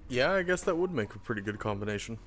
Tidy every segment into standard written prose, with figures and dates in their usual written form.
Yeah, I guess that would make a pretty good combination.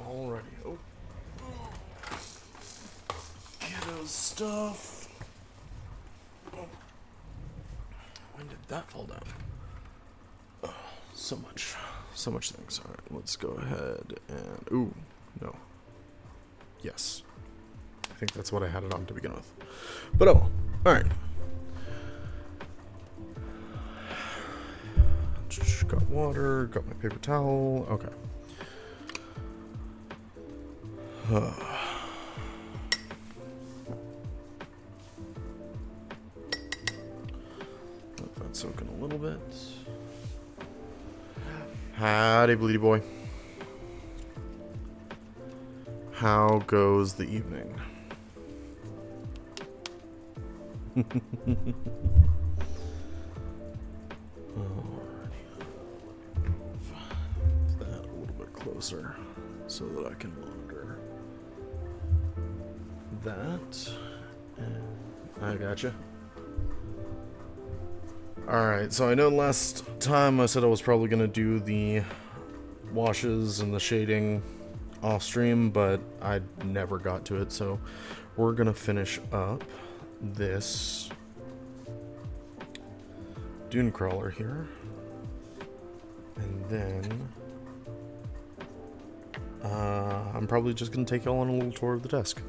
Alrighty. Oh. Kiddo stuff. Oh. When did that fall down? Oh, so much things. Alright, let's go ahead and... Ooh, no. Yes. I think that's what I had it on to begin with. But oh, alright. Got water, got my paper towel. Okay. Let that soak in a little bit. Howdy, bleedy boy. How goes the evening? That a little bit closer so that I can monitor that. And I gotcha. Alright, so I know last time I said I was probably going to do the washes and the shading off stream, but I never got to it, so we're going to finish up this Dunecrawler here. And then I'm probably just going to take y'all on a little tour of the desk.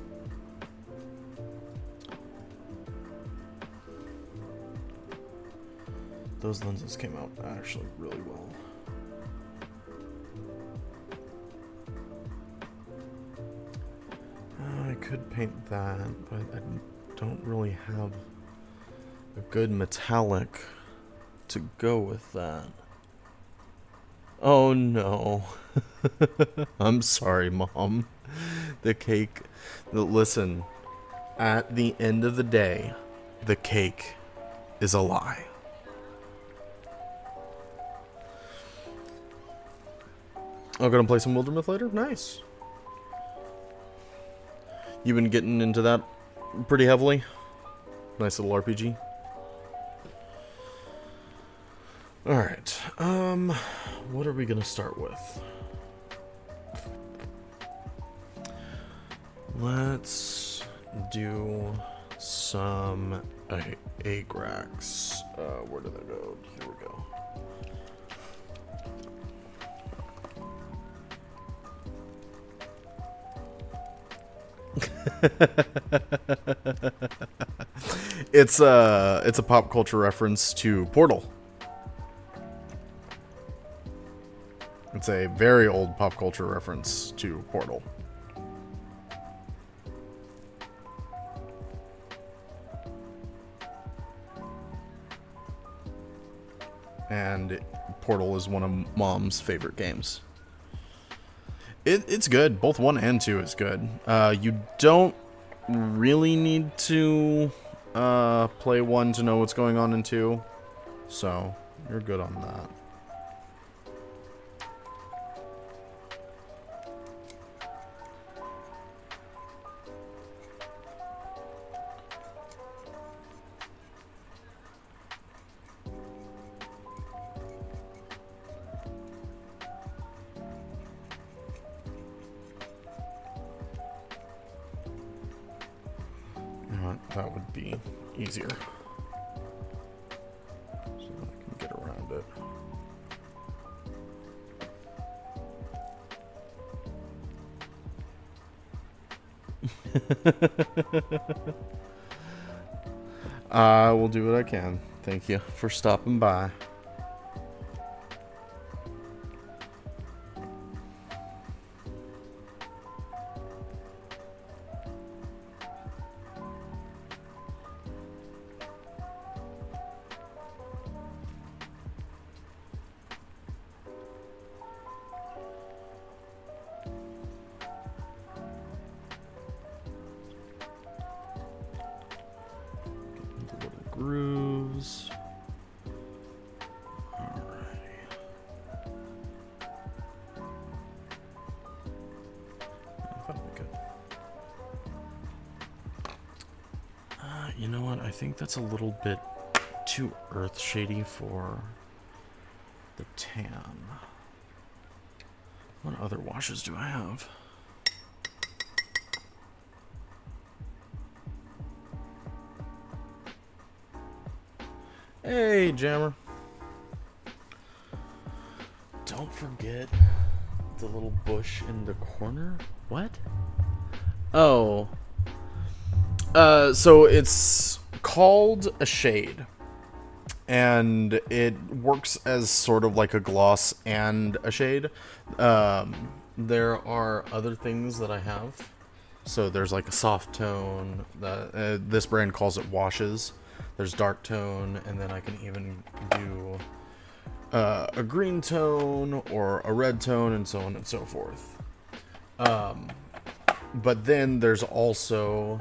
Those lenses came out actually really well. I could paint that, but I don't really have a good metallic to go with that. Oh no. I'm sorry, Mom. The cake... Listen, at the end of the day, the cake is a lie. I'm gonna play some Wilderness later? Nice. You've been getting into that pretty heavily? Nice little RPG. Alright, what are we gonna start with? Let's do some Agrax. Where did they go? Here we go. It's a pop culture reference to Portal. It's a very old pop culture reference to Portal. And Portal is one of Mom's favorite games. It's good. Both 1 and 2 is good. You don't really need to play 1 to know what's going on in 2. So, you're good on that. That would be easier. So I can get around it. I will do what I can. Thank you for stopping by. Grooves. Alrighty. I thought we could. You know what? I think that's a little bit too earth shady for the tan. What other washes do I have? Hey, Jammer. Don't forget the little bush in the corner. What? Oh. So it's called a shade. And it works as sort of like a gloss and a shade. There are other things that I have. So there's like a soft tone. This brand calls it washes. There's dark tone, and then I can even do a green tone or a red tone, and so on and so forth. But then there's also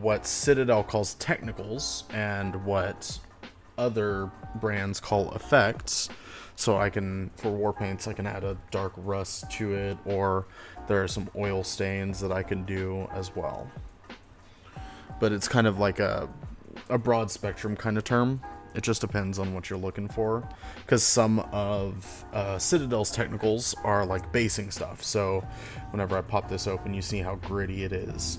what Citadel calls technicals, and what other brands call effects. So I can, for war paints, I can add a dark rust to it, or there are some oil stains that I can do as well. But it's kind of like a broad spectrum kind of term. It just depends on what you're looking for, because some of Citadel's technicals are like basing stuff. So whenever I pop this open, you see how gritty it is.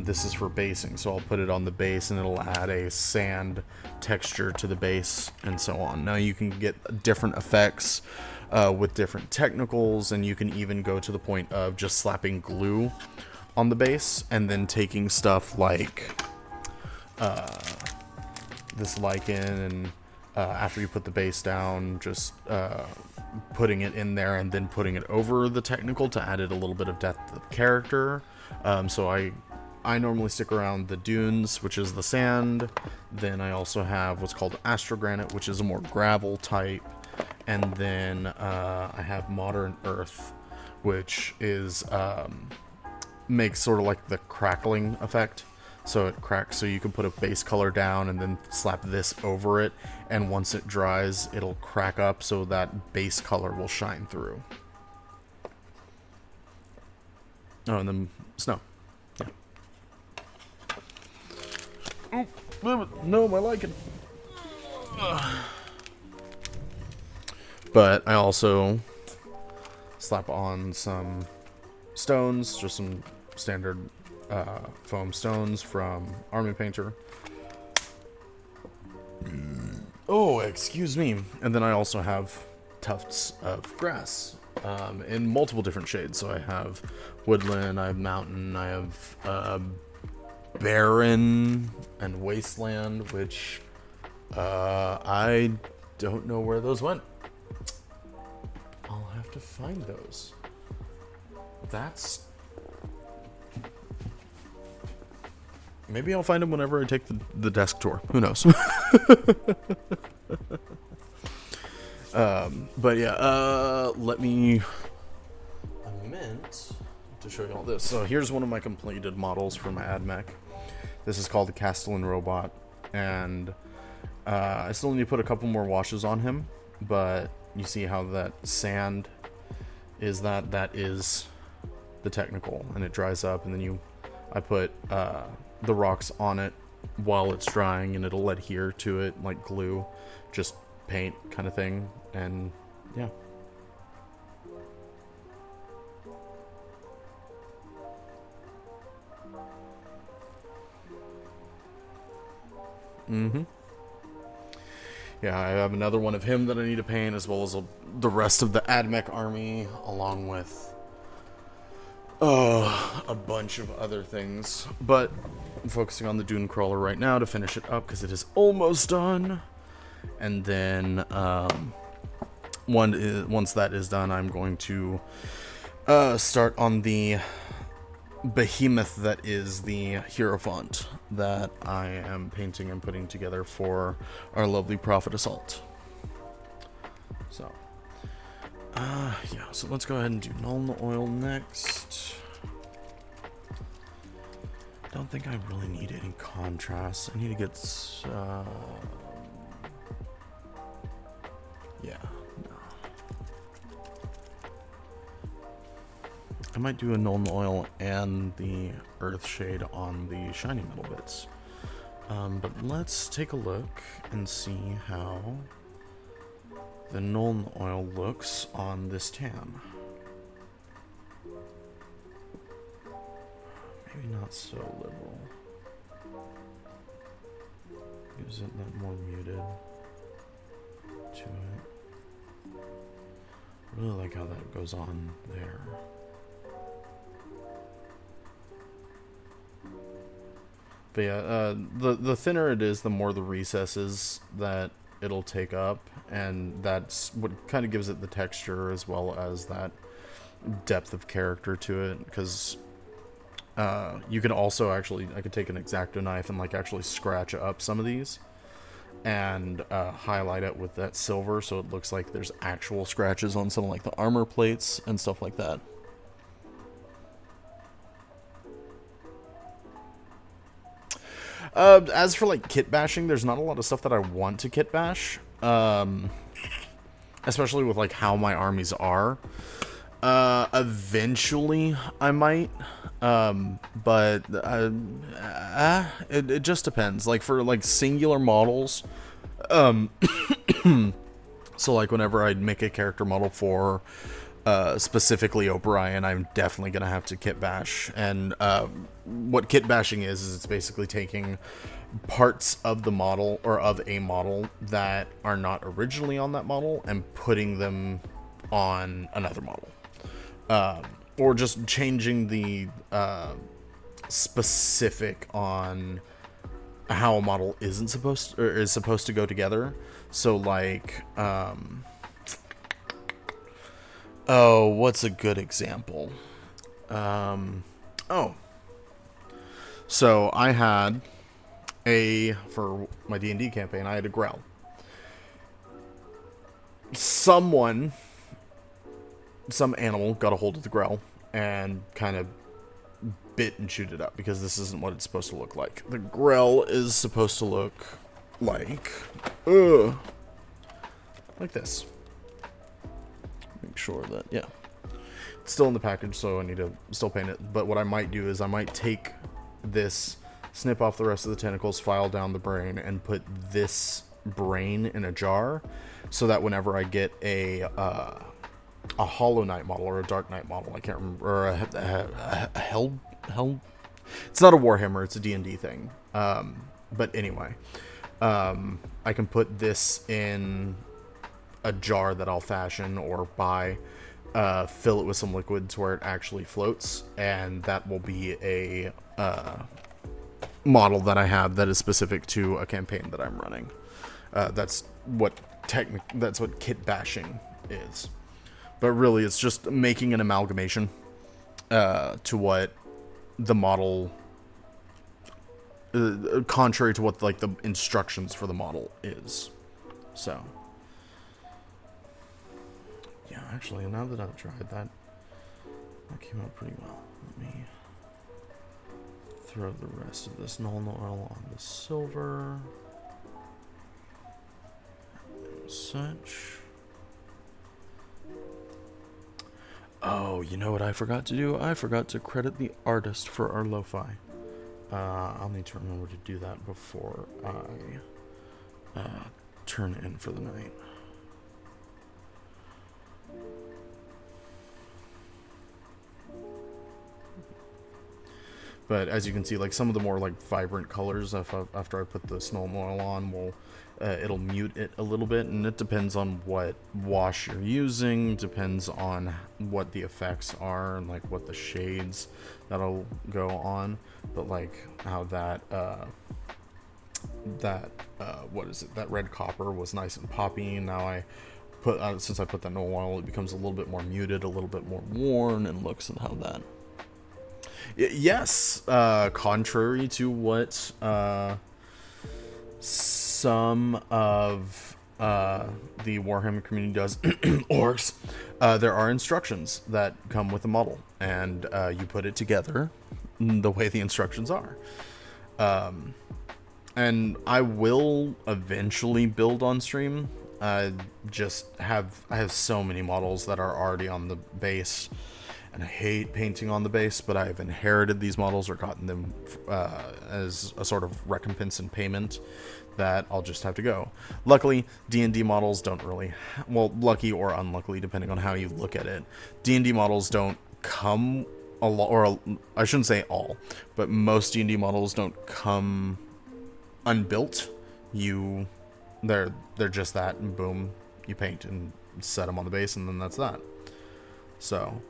This is for basing, so I'll put it on the base and it'll add a sand texture to the base and so on. Now you can get different effects with different technicals, and you can even go to the point of just slapping glue on the base and then taking stuff like this lichen, and after you put the base down, just putting it in there and then putting it over the technical to add it a little bit of depth of character. So I normally stick around the dunes, which is the sand. Then I also have what's called astrogranite, which is a more gravel type. And then I have modern earth, which is makes sort of like the crackling effect. So it cracks, so you can put a base color down and then slap this over it, and once it dries, it'll crack up so that base color will shine through. Oh, and then snow. Yeah. Oh, no, my lichen. But I also slap on some stones, just some standard foam stones from Army Painter. Oh, excuse me. And then I also have tufts of grass in multiple different shades. So I have woodland, I have mountain, I have barren and wasteland, which I don't know where those went. I'll have to find those. That's... Maybe I'll find them whenever I take the desk tour. Who knows? But yeah, let me... I meant to show you all this. So here's one of my completed models for my AdMech. This is called the Castellan Robot. And I still need to put a couple more washes on him. But you see how that sand is that is the technical. And it dries up, and then I put the rocks on it while it's drying, and it'll adhere to it like glue, just paint kind of thing. And yeah, yeah, I have another one of him that I need to paint, as well as the rest of the AdMech army, along with a bunch of other things. But I'm focusing on the Dunecrawler right now to finish it up, because it is almost done. And then once that is done, I'm going to start on the behemoth that is the Hierophant that I am painting and putting together for our lovely Prophet Assault. So yeah, so let's go ahead and do Null Oil next. Don't think I really need any contrast. I need to get yeah, no. I might do a Null Oil and the Earth Shade on the shiny metal bits. But let's take a look and see how the Null Oil looks on this tan. Maybe not so liberal. Gives it that more muted to it. Really like how that goes on there. But yeah, the thinner it is, the more the recesses that it'll take up, and that's what kind of gives it the texture as well as that depth of character to it. Because you can also actually, I could take an X-Acto knife and like actually scratch up some of these and highlight it with that silver, so it looks like there's actual scratches on some like the armor plates and stuff like that. As for like kit bashing, there's not a lot of stuff that I want to kit bash, especially with like how my armies are. Eventually I might, but it just depends. Like for like singular models, so like whenever I make a character model for specifically O'Brien, I'm definitely gonna have to kit bash. And what kit bashing is it's basically taking parts of the model or of a model that are not originally on that model and putting them on another model, or just changing the specific on how a model isn't supposed to, or is supposed to go together. So like oh, what's a good example? So I had for my D&D campaign, I had a Grell. Some animal got a hold of the Grell and kind of bit and chewed it up, because this isn't what it's supposed to look like. The Grell is supposed to look like this. Make sure that, yeah, it's still in the package, so I need to still paint it. But what I might do is I might take this, snip off the rest of the tentacles, file down the brain, and put this brain in a jar, so that whenever I get a Hollow Knight model or a Dark Knight model, I can't remember, or a Hell, it's not a Warhammer, it's a D&D thing. But anyway, I can put this in a jar that I'll fashion or buy, fill it with some liquid to where it actually floats, and that will be a model that I have that is specific to a campaign that I'm running. That's what kit bashing is. But really, it's just making an amalgamation to what the model, contrary to what like the instructions for the model is. So, yeah, actually, now that I've tried that came out pretty well. Let me throw the rest of this null oil on the silver. And such. Oh, you know what I forgot to do? I forgot to credit the artist for our lo-fi. I'll need to remember to do that before I turn in for the night. But as you can see, like some of the more like vibrant colors, after I put the snow oil on, it'll mute it a little bit, and it depends on what wash you're using, depends on what the effects are, and like what the shades that'll go on. But like how that what is it? That red copper was nice and poppy. Now since I put that no oil, it becomes a little bit more muted, a little bit more worn, and looks and how that. Yes, contrary to what some of the Warhammer community does, orcs, there are instructions that come with the model, and you put it together the way the instructions are. And I will eventually build on stream. I have so many models that are already on the base. And I hate painting on the base, but I've inherited these models or gotten them as a sort of recompense and payment that I'll just have to go. Luckily, D&D models don't really... Well, lucky or unluckily, depending on how you look at it. D&D models don't come... or I shouldn't say all, but most D&D models don't come unbuilt. They're just that, and boom, you paint and set them on the base, and then that's that. So...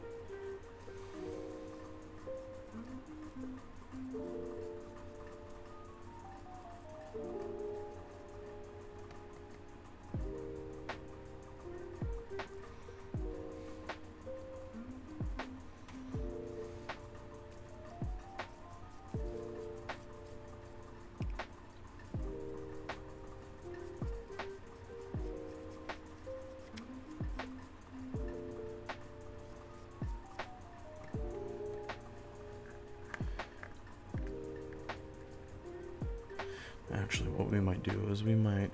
Actually, what we might do is we might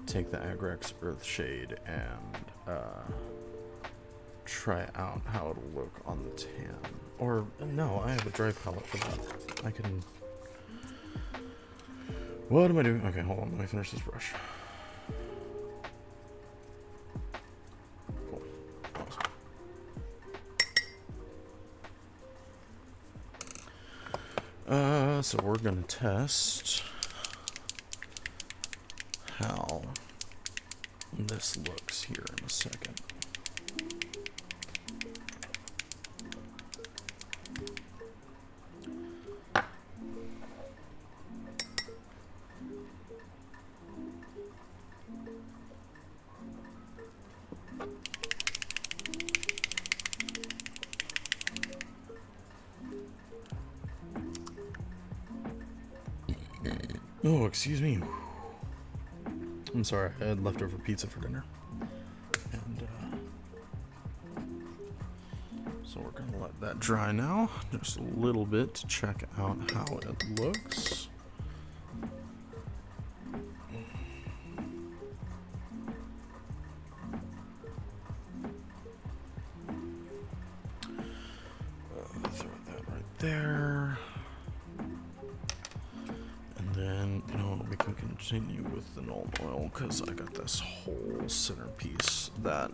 take the Agrex Earthshade and try out how it'll look on the tan. Or, no, I have a dry palette for that. I can... What am I doing? Okay, hold on, let me finish this brush. Cool. Awesome. So we're gonna test how this looks here in a second. Oh, excuse me. I'm sorry, I had leftover pizza for dinner. And, so we're gonna let that dry now, just a little bit to check out how it looks. Throw that right there. We can continue with the null oil because I got this whole centerpiece that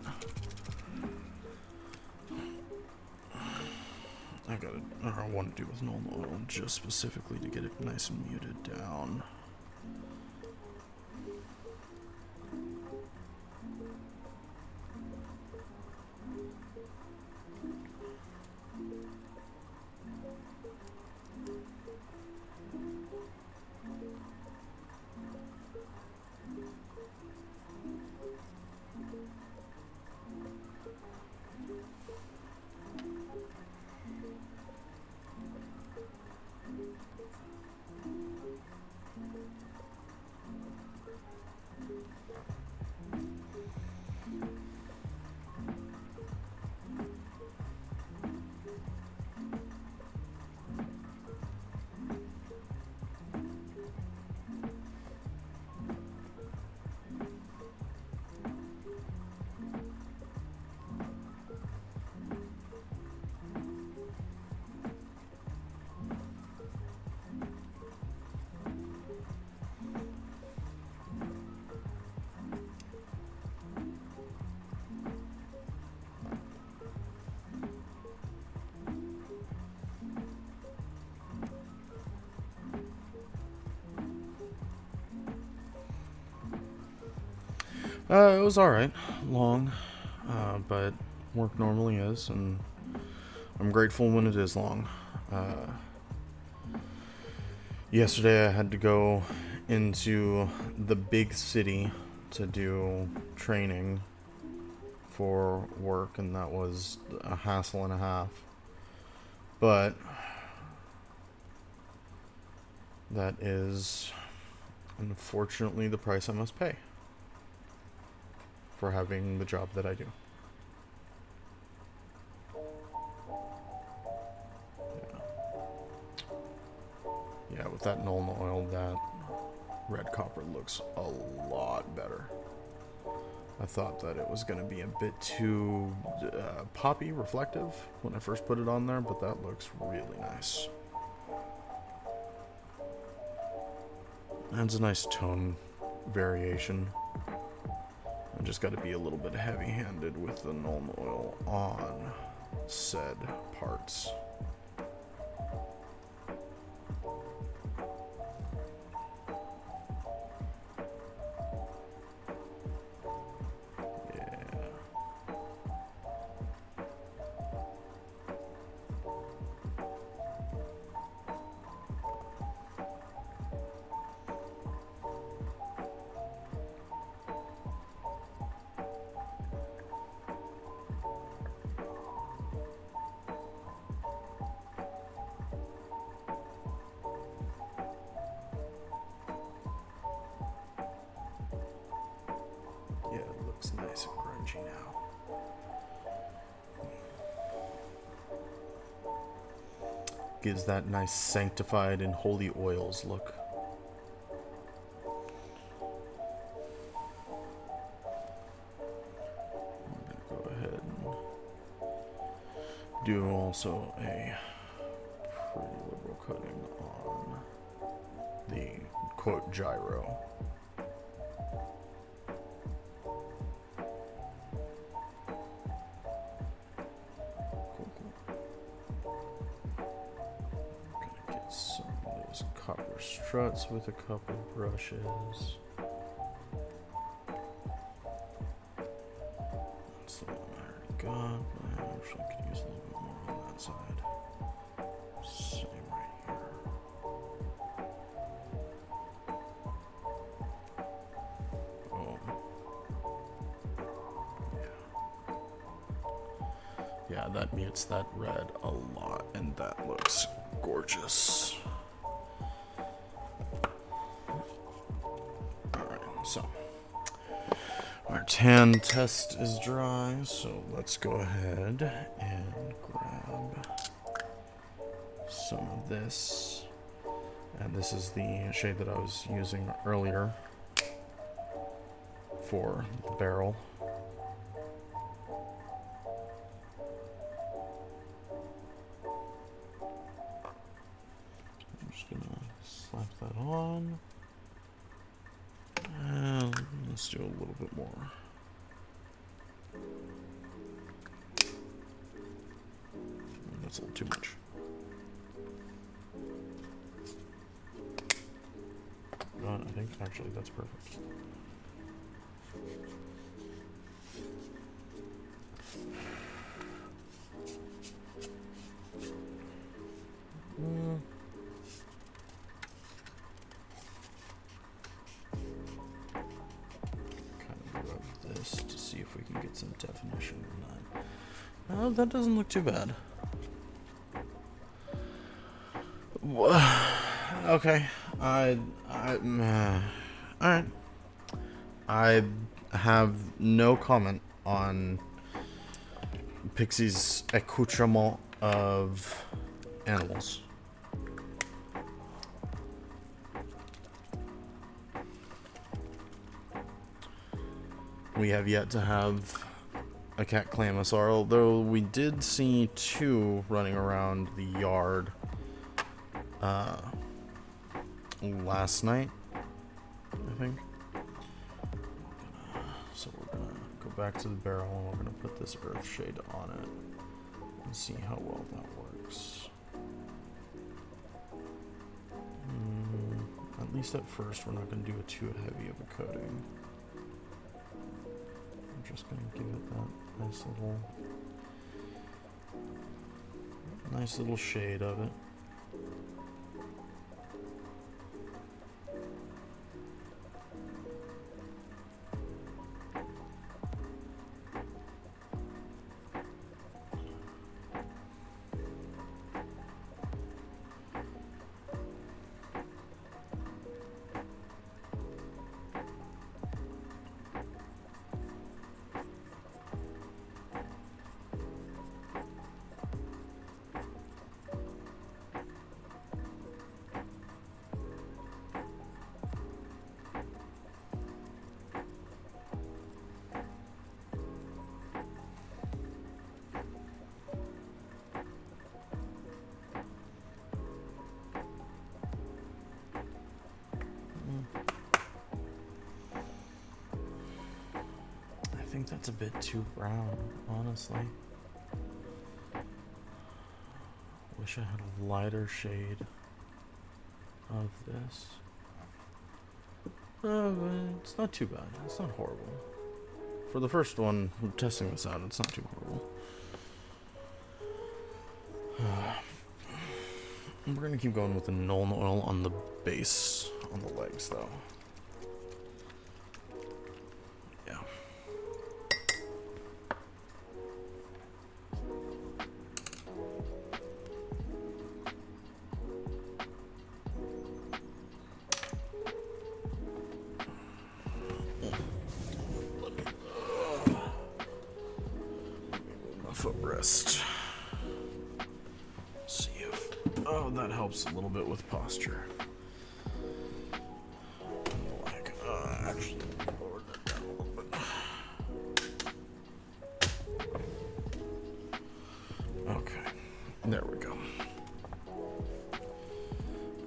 I want to do with null oil just specifically to get it nice and muted down. It was alright. Long. But work normally is, and I'm grateful when it is long. Yesterday I had to go into the big city to do training for work, and that was a hassle and a half. But that is unfortunately the price I must pay for having the job that I do. Yeah, with that Nuln oil, that red copper looks a lot better. I thought that it was going to be a bit too poppy, reflective when I first put it on there, but that looks really nice. Adds a nice tone variation. I just got to be a little bit heavy-handed with the Nuln oil on said parts. Nice and grungy now. Gives that nice sanctified and holy oils look. I'm gonna go ahead and do also a pretty liberal cutting on the quote gyro. Copper struts with a couple brushes. That's the one I already got, but I actually could use a little bit more on that side. Same right here. Oh. Yeah. Yeah, that mutes that red a lot, and that looks gorgeous. So, our tan test is dry, so let's go ahead and grab some of this. And this is the shade that I was using earlier for the barrel. I'm just gonna slap that on. Let's do a little bit more. That's a little too much. I think actually that's perfect. To see if we can get some definition in that. No, that doesn't look too bad. Okay. Alright. I have no comment on Pixie's accoutrement of animals. We have yet to have a cat claim us, although we did see 2 running around the yard last night, I think. So we're gonna go back to the barrel and we're gonna put this earth shade on it and see how well that works. At least at first, we're not gonna do it too heavy of a coating. I'm just gonna give it that nice little shade of it. I think that's a bit too brown, honestly. Wish I had a lighter shade of this. But it's not too bad. It's not horrible. For the first one, we're testing this out, it's not too horrible. We're gonna keep going with the Nuln oil on the base, on the legs though. Yeah. Footrest. See if that helps a little bit with posture. Like, actually, lower that down a little bit. Okay, there we go.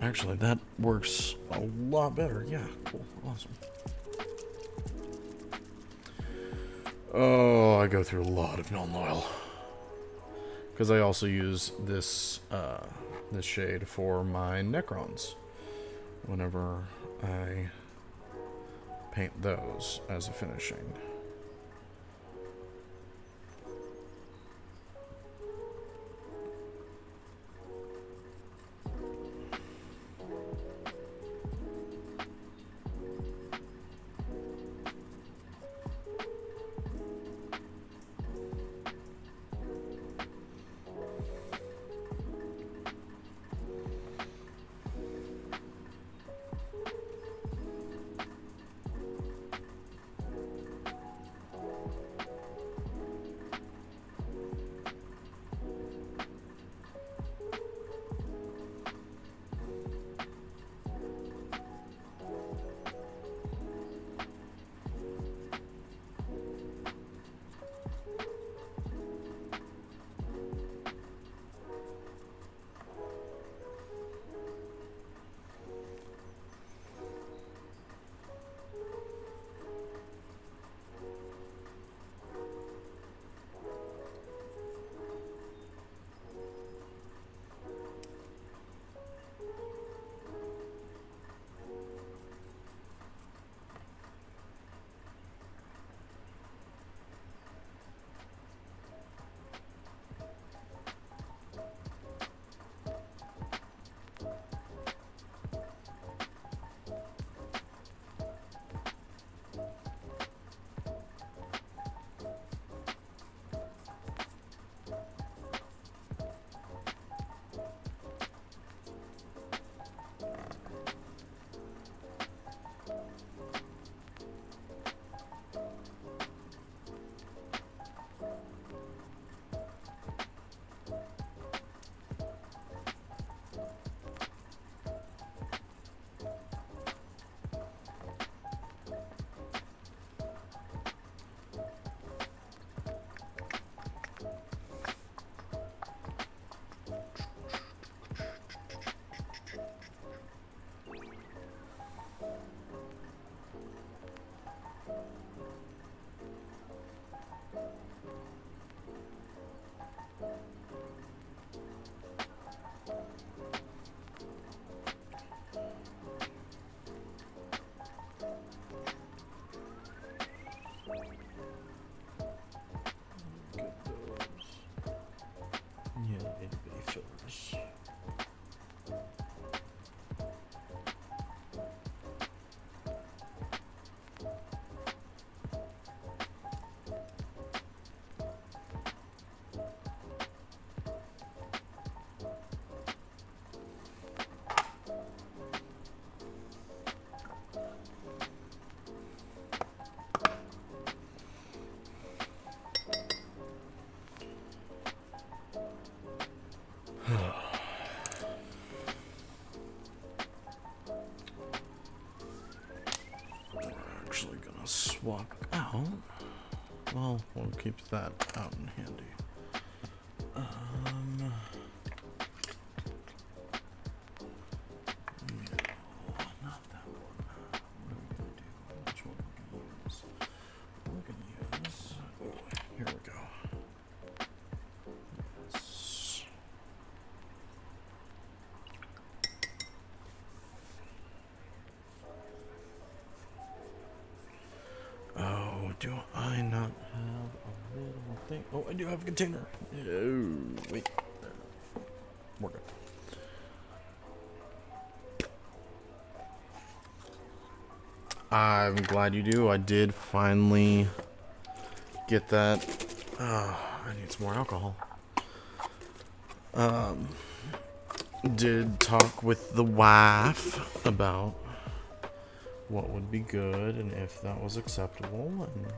Actually, that works a lot better. Yeah, cool, awesome. Oh, I go through a lot of Nuln oil. Because I also use this this shade for my Necrons whenever I paint those as a finishing. swap out. Well, we'll keep that out in handy. No, not that one. What are we gonna do? Which one are we gonna use? We're gonna use. Oh, here we go. Yes. Oh, do I not have a little thing? Oh, I do have a container. Oh, wait. There. We're good. I'm glad you do. I did finally get that. I need some more alcohol. Did talk with the wife about what would be good and if that was acceptable, and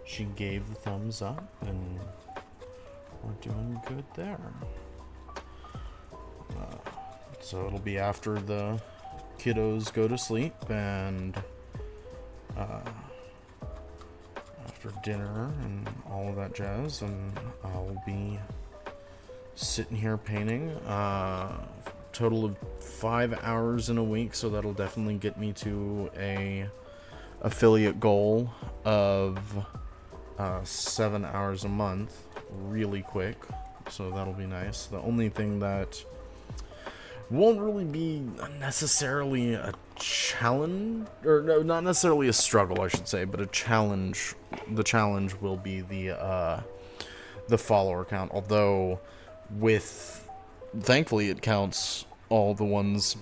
she gave the thumbs up, and we're doing good there. So it'll be after the kiddos go to sleep and after dinner and all of that jazz, and I'll be sitting here painting. Total of 5 hours in a week, so that'll definitely get me to a affiliate goal of 7 hours a month really quick, so that'll be nice. The only thing that won't really be necessarily a challenge, or no, not necessarily a struggle, I should say, but a challenge. The challenge will be the follower count, although thankfully it counts all the ones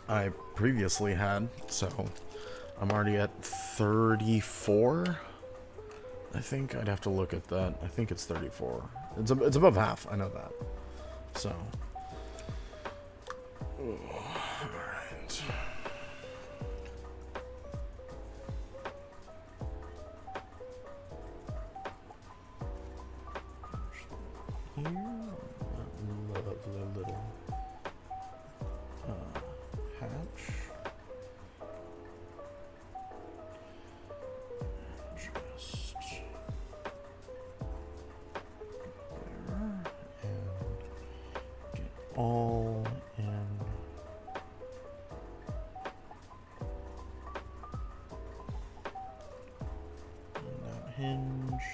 I previously had, so I'm already at 34. I think I'd have to look at that. I think it's 34. It's above half, I know that. So alright. Here, that lovely little hatch. Just there and get all in. That hinge.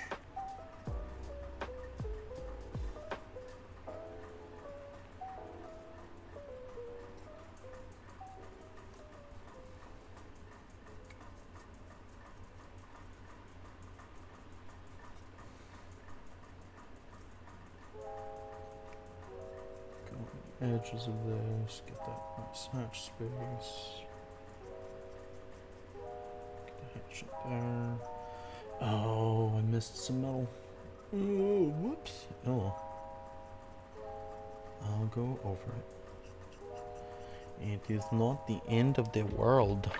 Edges of this, get that nice hatch space. Get the hatch up there. Oh, I missed some metal. Oh, whoops. Oh. I'll go over it. It is not the end of the world.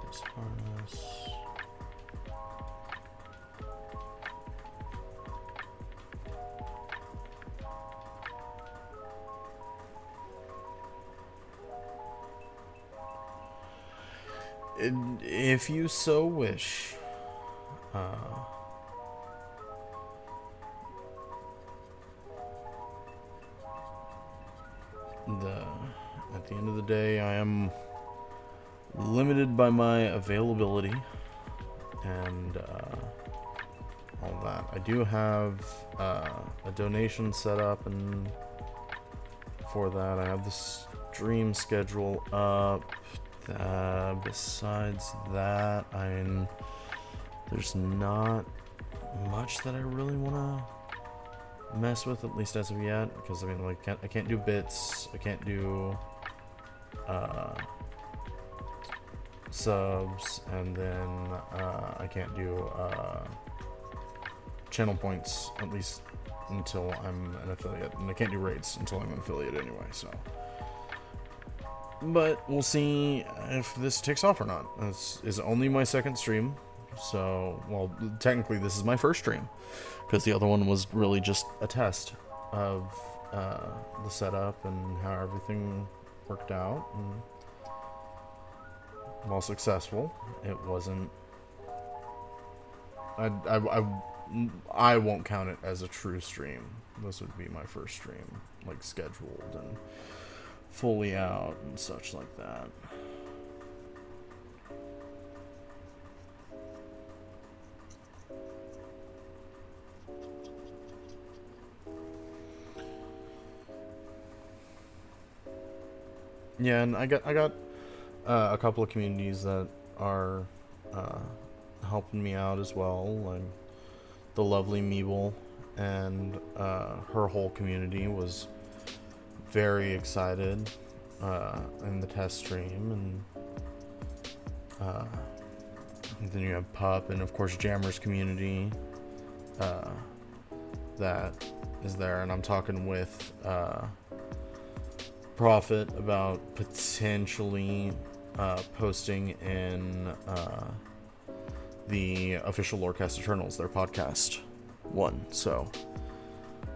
This harness. If you so wish, at the end of the day, I am limited by my availability and all that. I do have a donation set up, and for that I have the stream schedule up. Besides that, there's not much that I really want to mess with, at least as of yet, because I mean, like, I can't do bits, I can't do subs, and then I can't do channel points, at least until I'm an affiliate, and I can't do raids until I'm an affiliate anyway, so. But we'll see if this takes off or not. This is only my second stream, so, well, technically this is my first stream, because the other one was really just a test of the setup and how everything worked out, and while successful, it wasn't, I won't count it as a true stream. This would be my first stream, like scheduled and fully out and such like that. Yeah, and I got a couple of communities that are helping me out as well, like the lovely Meeble and her whole community was very excited in the test stream, and then you have Pup and of course Jammer's community that is there, and I'm talking with Prophet about potentially posting in the official Lorecast Eternals, their podcast one. So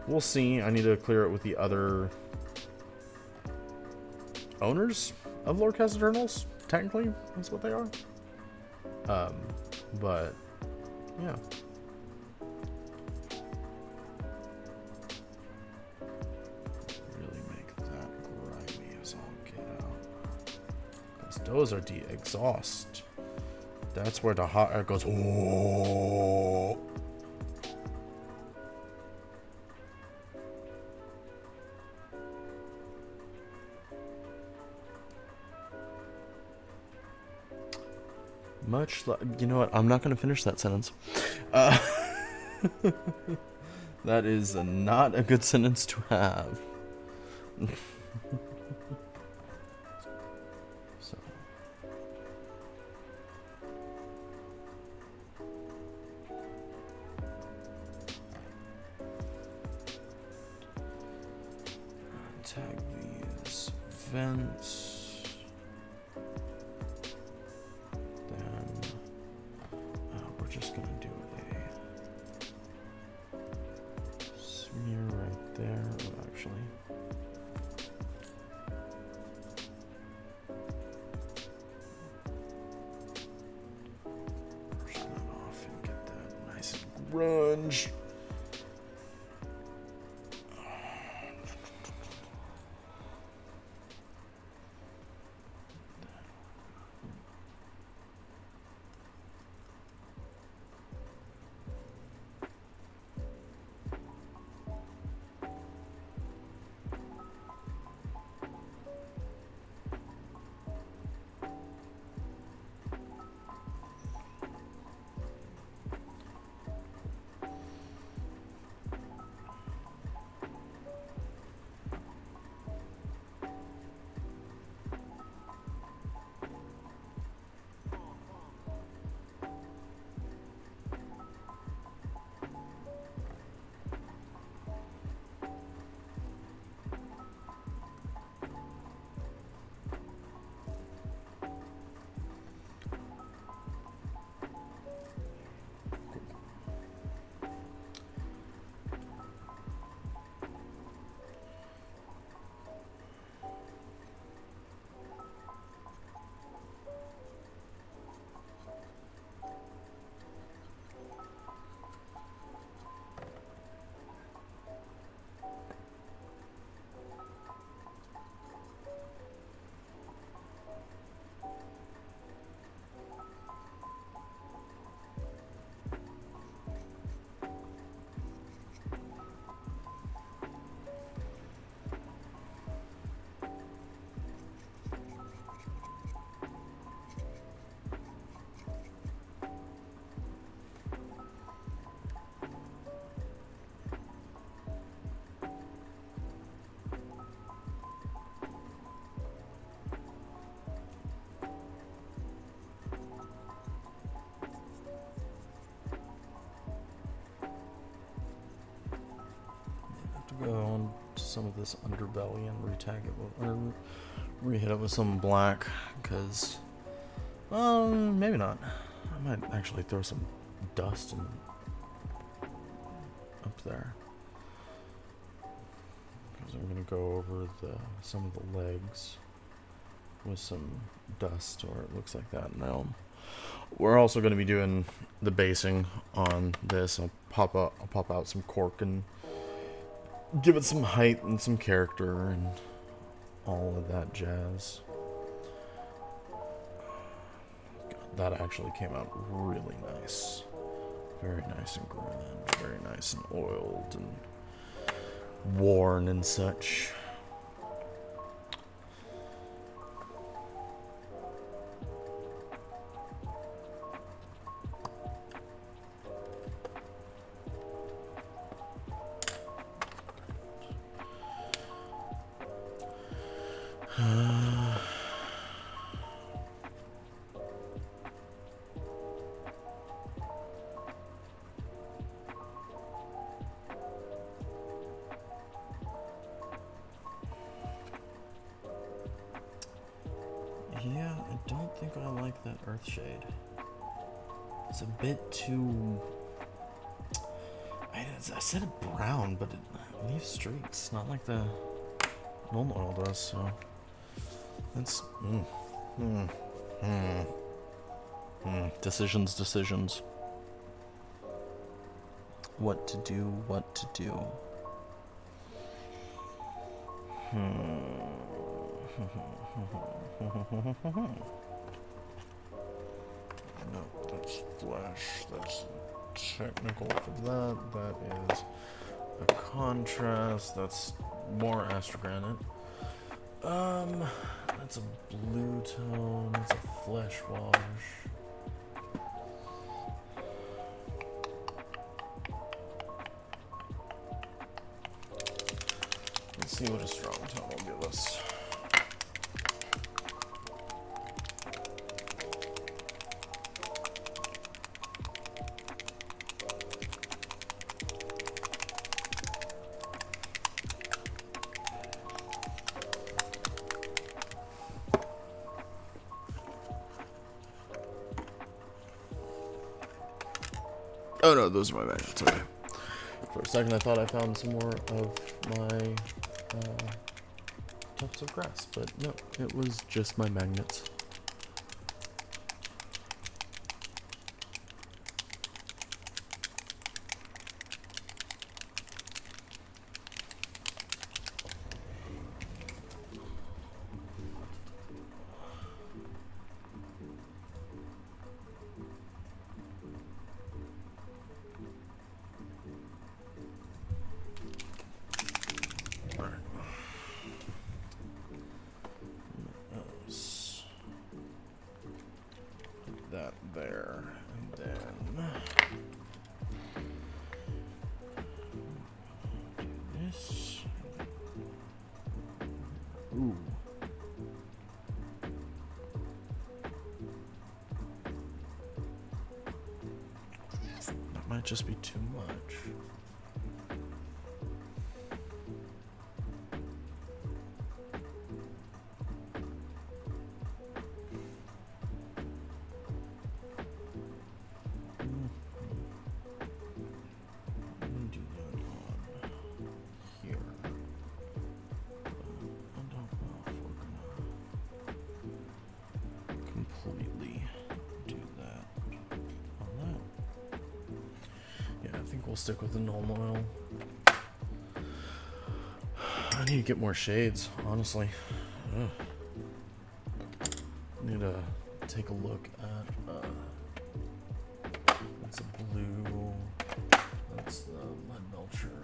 we'll see. I need to clear it with the other owners of Lorecast Eternals. Technically, that's what they are. But yeah. Those are the exhaust. That's where the hot air goes. Oh. You know what? I'm not going to finish that sentence. That is not a good sentence to have. Tag these vents, then we're just gonna do a smear right there. Oh, actually, push that off and get that nice and grunge. some of this underbelly and retag it with, or re-hit it with some black, because, maybe not. I might actually throw some dust in, up there. Because I'm going to go over some of the legs with some dust, or it looks like that now. We're also going to be doing the basing on this. I'll pop out some cork and give it some height and some character and all of that jazz. God, that actually came out really nice. Very nice and grand, very nice and oiled and worn and such. Yeah, I don't think I like that Earthshade. It's a bit too... I said it brown, but it leaves streaks, not like the normal oil does, so... That's... Decisions. What to do. No, that's flash. That's technical for that. That is a contrast. That's more astrogranite. That's a blue tone. That's a flesh wash. Let's see what a strong tone will give us. Oh no, those are my magnets, okay. For a second I thought I found some more of my tufts of grass, but no, it was just my magnets. That there, and then do this. Ooh. That might just be too much. Stick with the normal oil. I need to get more shades, honestly. Ugh. I need to take a look at that's a blue, that's the lead belcher,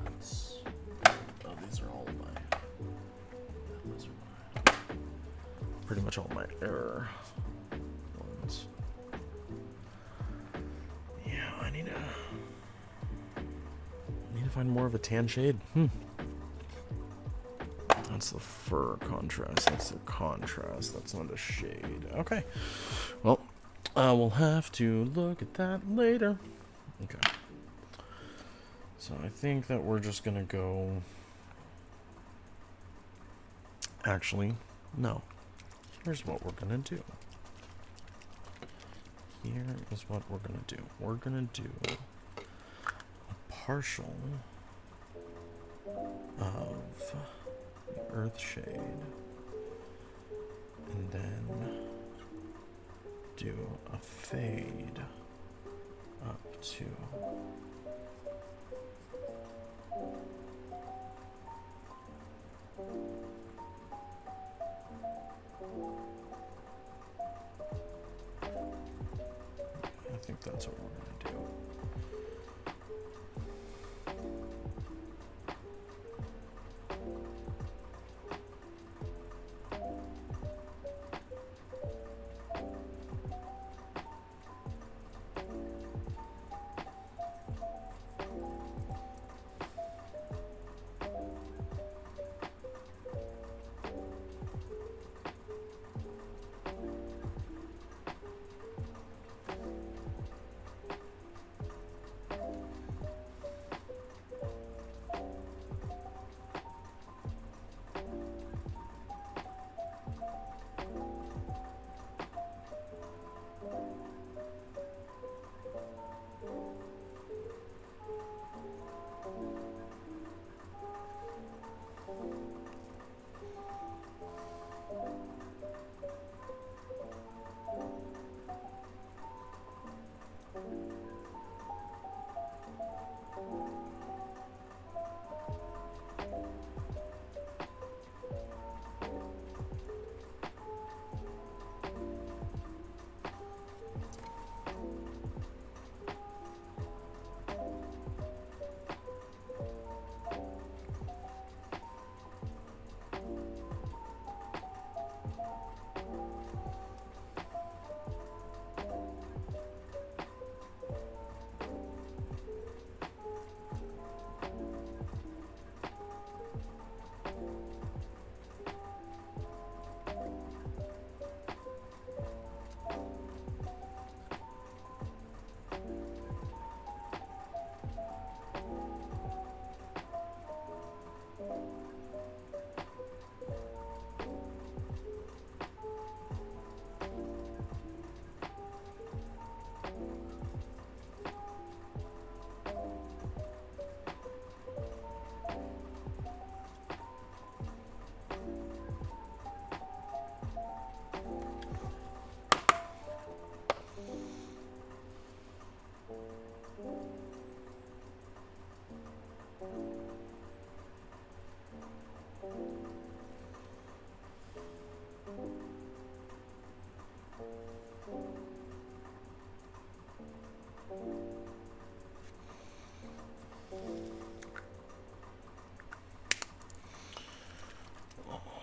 that's, oh, these are all my, yeah, those are my, pretty much all my error ones. Yeah, I need to find more of a tan shade. That's the fur contrast. That's the contrast. That's not a shade. Okay. Well, we'll have to look at that later. Okay. So I think that we're just gonna go Actually, no. Here's what we're gonna do. Here is what we're gonna do. We're gonna do a partial of the earth shade, and then do a fade up to I think that's what we're gonna do.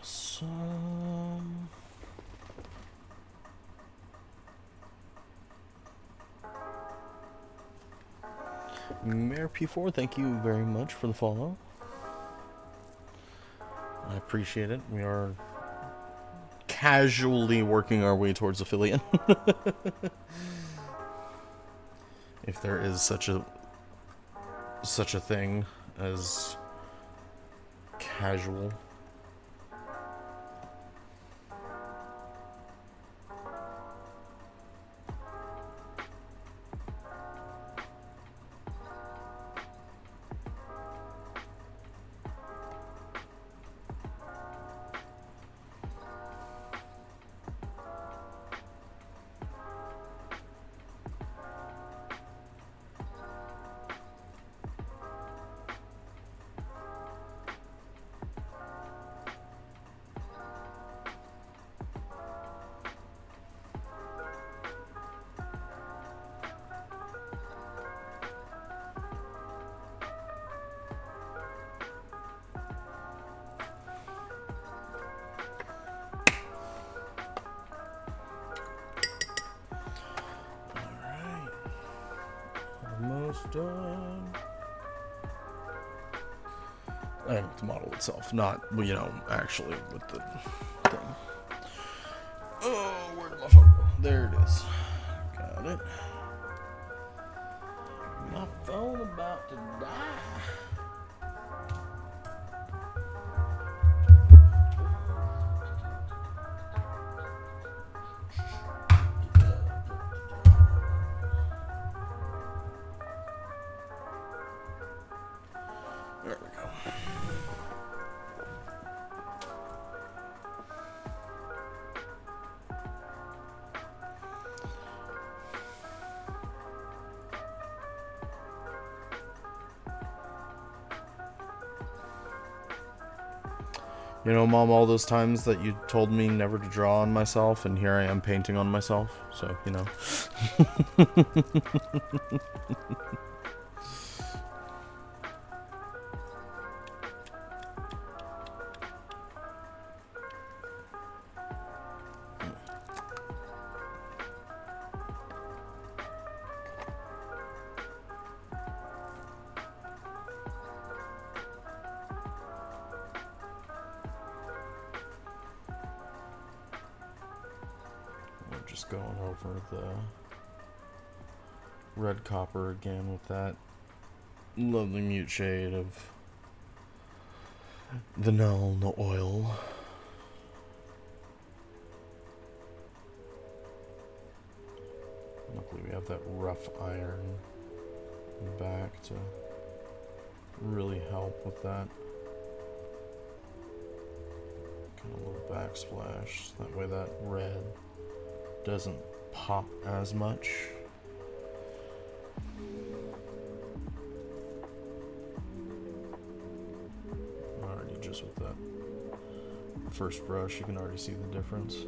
Awesome. Mayor P4, thank you very much for the follow. I appreciate it. We are casually working our way towards affiliate. If there is such a thing as casual. Done. And the model itself, not, you know, actually with the thing. Oh, where'd my phone go? There it is. Got it. My phone about to die. You know, Mom, all those times that you told me never to draw on myself, and here I am painting on myself. So, you know. Just going over the red copper again with that lovely mute shade of the null, the oil. Luckily we have that rough iron back to really help with that. Kind of a little backsplash, that way that red doesn't pop as much. Already just with that first brush, you can already see the difference.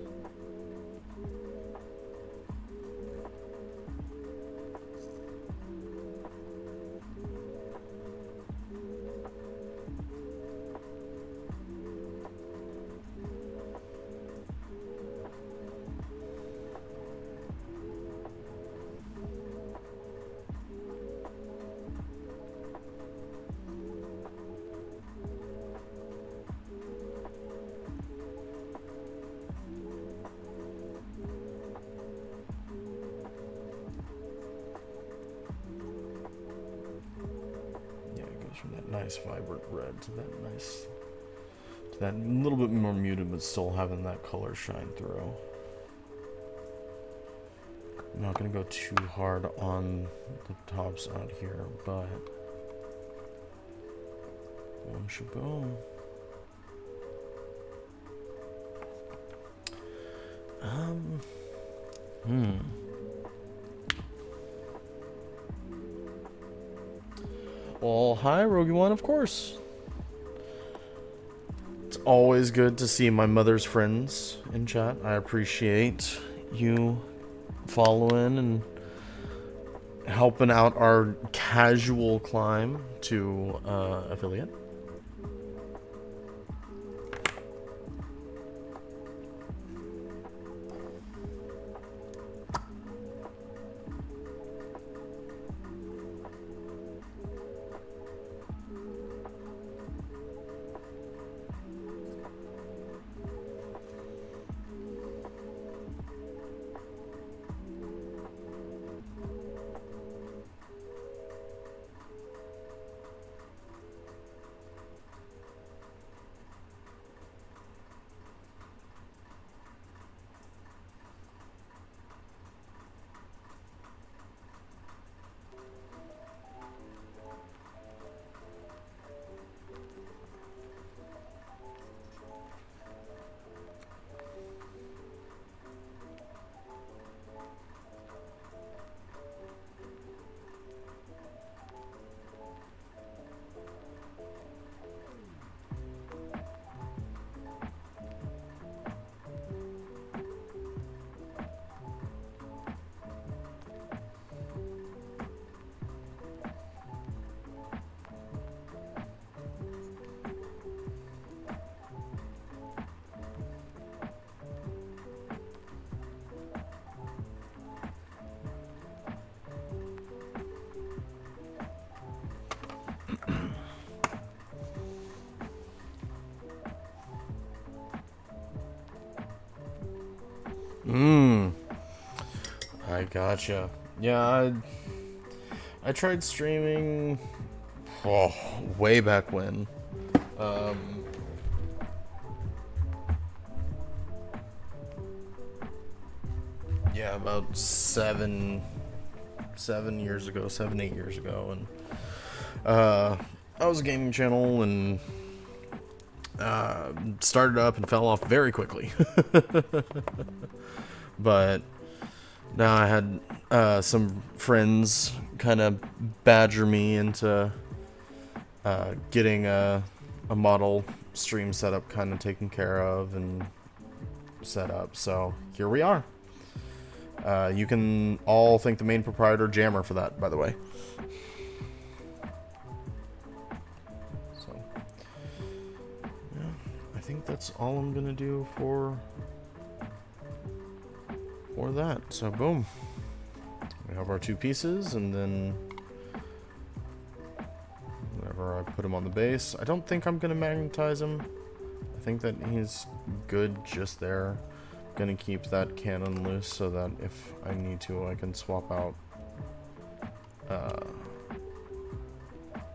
From that nice vibrant red to that little bit more muted, but still having that color shine through. I'm not gonna go too hard on the tops out here, but one shaboom. Well, hi, Rogue1, of course. It's always good to see my mother's friends in chat. I appreciate you following and helping out our casual climb to affiliate. I gotcha. Yeah, I tried streaming way back when. Yeah, about 7, 8 years ago, and I was a gaming channel and started up and fell off very quickly. But now I had some friends kind of badger me into getting a model stream setup kind of taken care of and set up. So here we are. You can all thank the main proprietor Jammer for that, by the way. So yeah, I think that's all I'm gonna do for that. So boom, we have our 2 pieces, and then whenever I put him on the base, I don't think I'm gonna magnetize him. I think that he's good just there. Gonna keep that cannon loose so that if I need to, I can swap out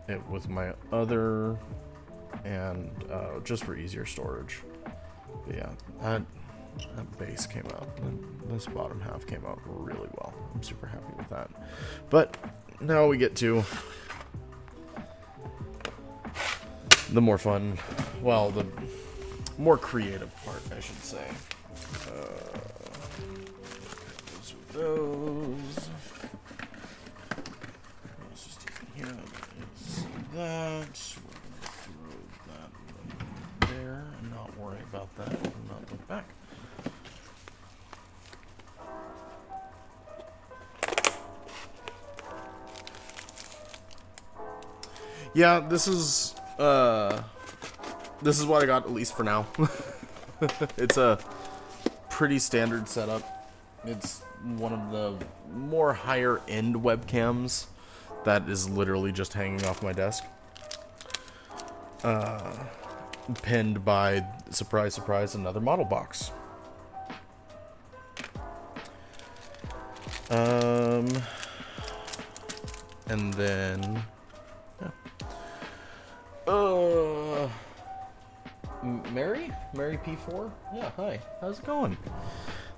it with my other, and just for easier storage. But yeah, that base came out. This bottom half came out really well. I'm super happy with that. But now we get to the more fun, well, the more creative part, I should say. Those. Let's just take it here. Is that. We're gonna throw that right there and not worry about that and not look back. Yeah, this is what I got, at least for now. It's a pretty standard setup. It's one of the more higher end webcams that is literally just hanging off my desk. Pinned by, surprise, surprise, another model box. And then, yeah. Mary P4? Yeah, hi. How's it going?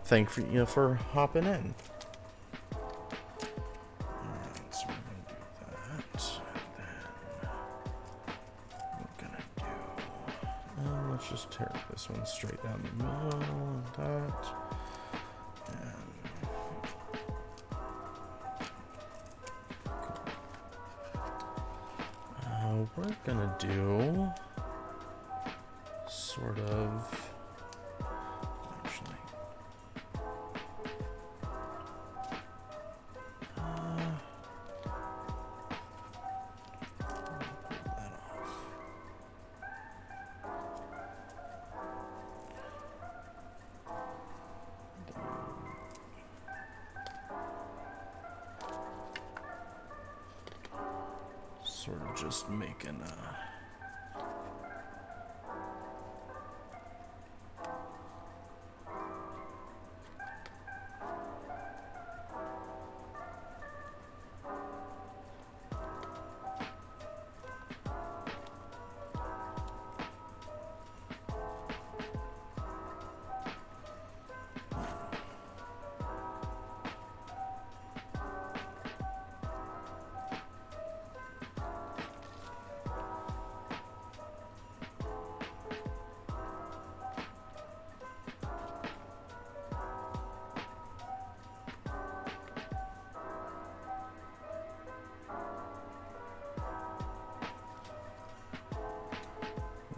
Thank you for hopping in. Alright, so we're gonna do that. And then we're gonna do. Let's just tear this one straight down the middle, like that. And we're gonna do sort of. Sort of just making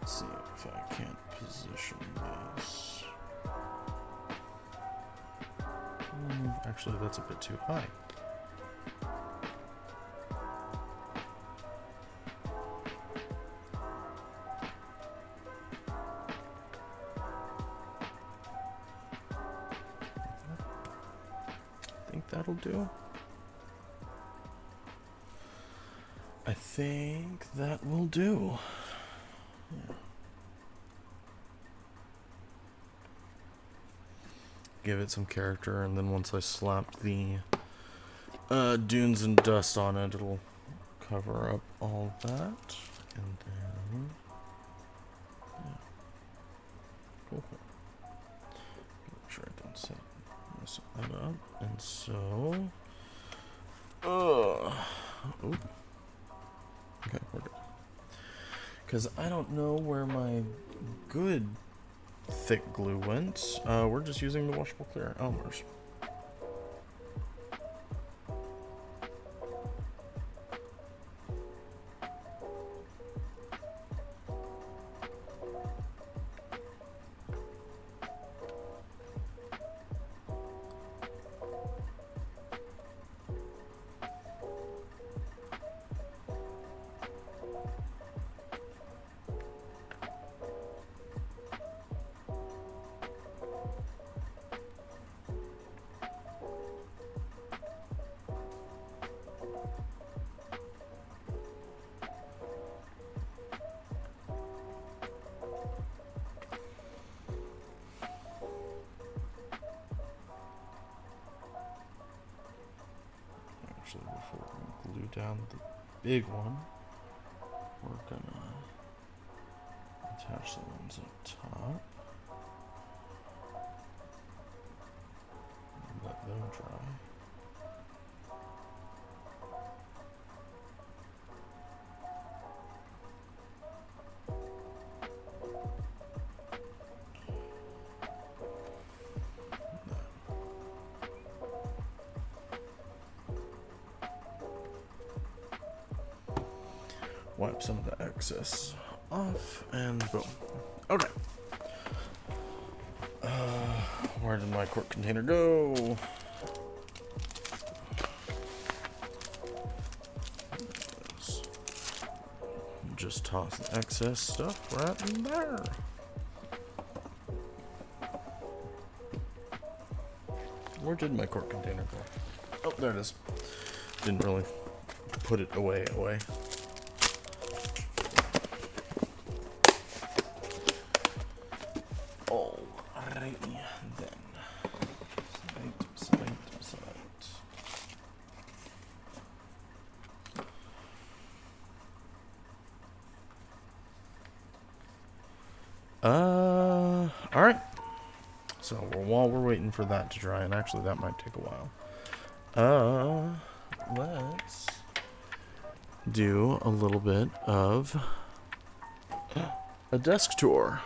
let's see if I can't position this. Actually, that's a bit too high. I think that'll do. I think that will do. Yeah. Give it some character, and then once I slap the dunes and dust on it, it'll cover up all that. And then, yeah. Cool. Make sure I don't set that up. And so, oop. Okay, we're good. Because I don't know where my good thick glue went. We're just using the washable clear Elmer's. around the big one, we're gonna attach the ones up top. Let them dry. Wipe some of the excess off, and boom. Okay. Where did my quart container go? Just toss the excess stuff right in there. Where did my quart container go? Oh, there it is. Didn't really put it away. Alrighty then. Sight. Alright. So while we're waiting for that to dry, and actually that might take a while. Let's do a little bit of a desk tour.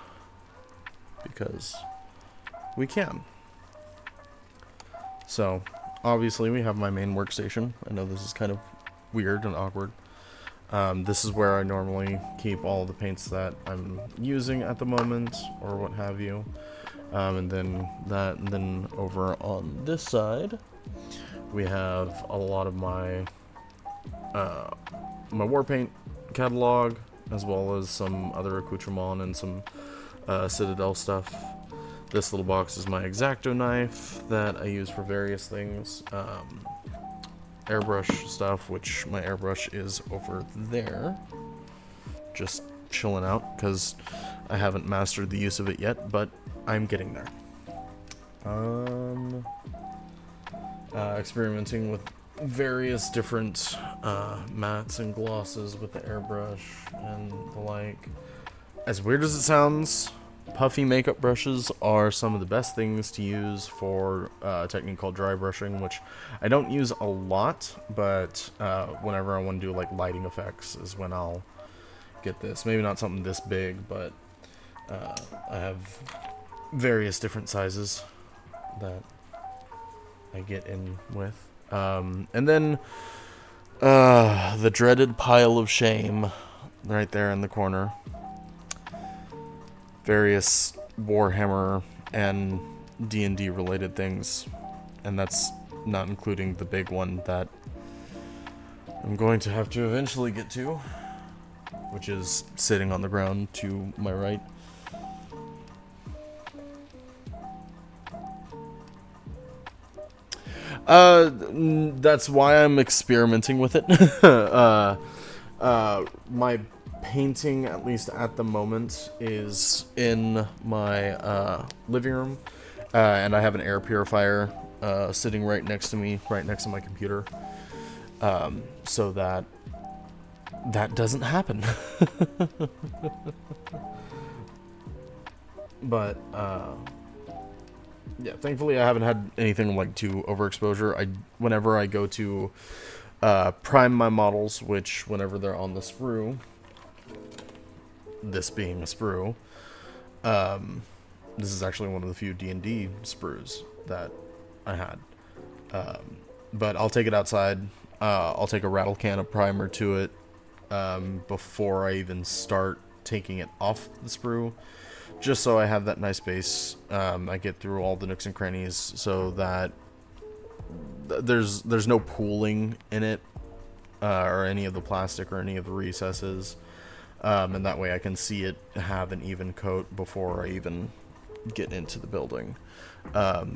Because we can. So, obviously we have my main workstation. I know this is kind of weird and awkward. This is where I normally keep all the paints that I'm using at the moment, or what have you. And then over on this side, we have a lot of my my war paint catalog, as well as some other accoutrement and some Citadel stuff. This little box is my X-Acto knife that I use for various things. Airbrush stuff, which my airbrush is over there. Just chilling out, because I haven't mastered the use of it yet, but I'm getting there. Experimenting with various different mattes and glosses with the airbrush and the like. As weird as it sounds, puffy makeup brushes are some of the best things to use for a technique called dry brushing, which I don't use a lot, but whenever I want to do like lighting effects is when I'll get this. Maybe not something this big, but I have various different sizes that I get in with. And then the dreaded pile of shame right there in the corner. Various Warhammer and D&D related things, and that's not including the big one that I'm going to have to eventually get to, which is sitting on the ground to my right. That's why I'm experimenting with it. My painting, at least at the moment, is in my living room, and I have an air purifier sitting right next to me, right next to my computer, so that doesn't happen. But yeah, thankfully I haven't had anything like too overexposure. Whenever I go to prime my models, which whenever they're on the sprue, this being a sprue, this is actually one of the few D&D sprues that I had. But I'll take it outside. I'll take a rattle can of primer to it before I even start taking it off the sprue, just so I have that nice base. I get through all the nooks and crannies so that there's no pooling in it, or any of the plastic or any of the recesses. And that way I can see it have an even coat before I even get into the building.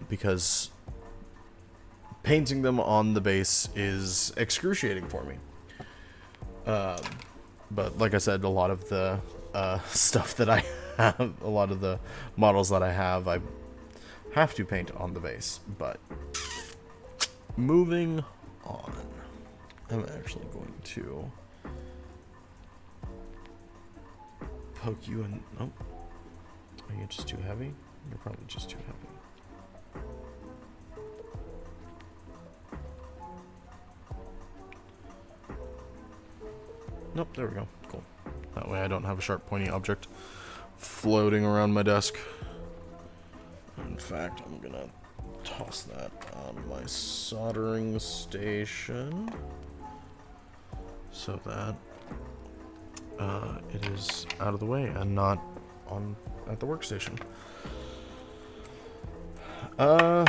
Because painting them on the base is excruciating for me. But like I said, a lot of the stuff that I have, a lot of the models that I have to paint on the base. But moving on. I'm actually going to poke you in. Oh, are you just too heavy? You're probably just too heavy. Nope, there we go. Cool. That way I don't have a sharp, pointy object floating around my desk. In fact, I'm gonna toss that on my soldering station so that it is out of the way and not on at the workstation. Yeah.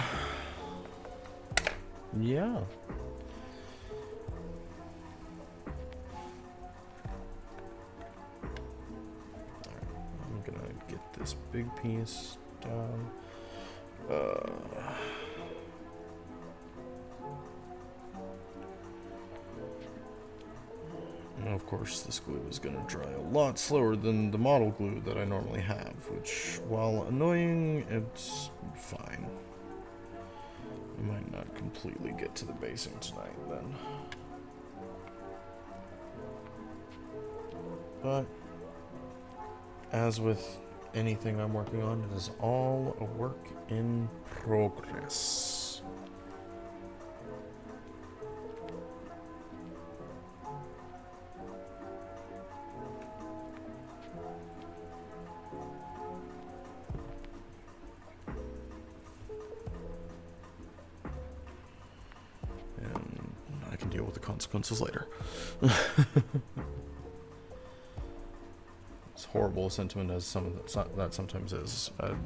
I'm gonna get this big piece down. And of course, this glue is going to dry a lot slower than the model glue that I normally have, which, while annoying, it's fine. I might not completely get to the basing tonight, then. But, as with anything I'm working on, it is all a work in progress. And I can deal with the consequences later. As horrible a sentiment as some of that sometimes is, in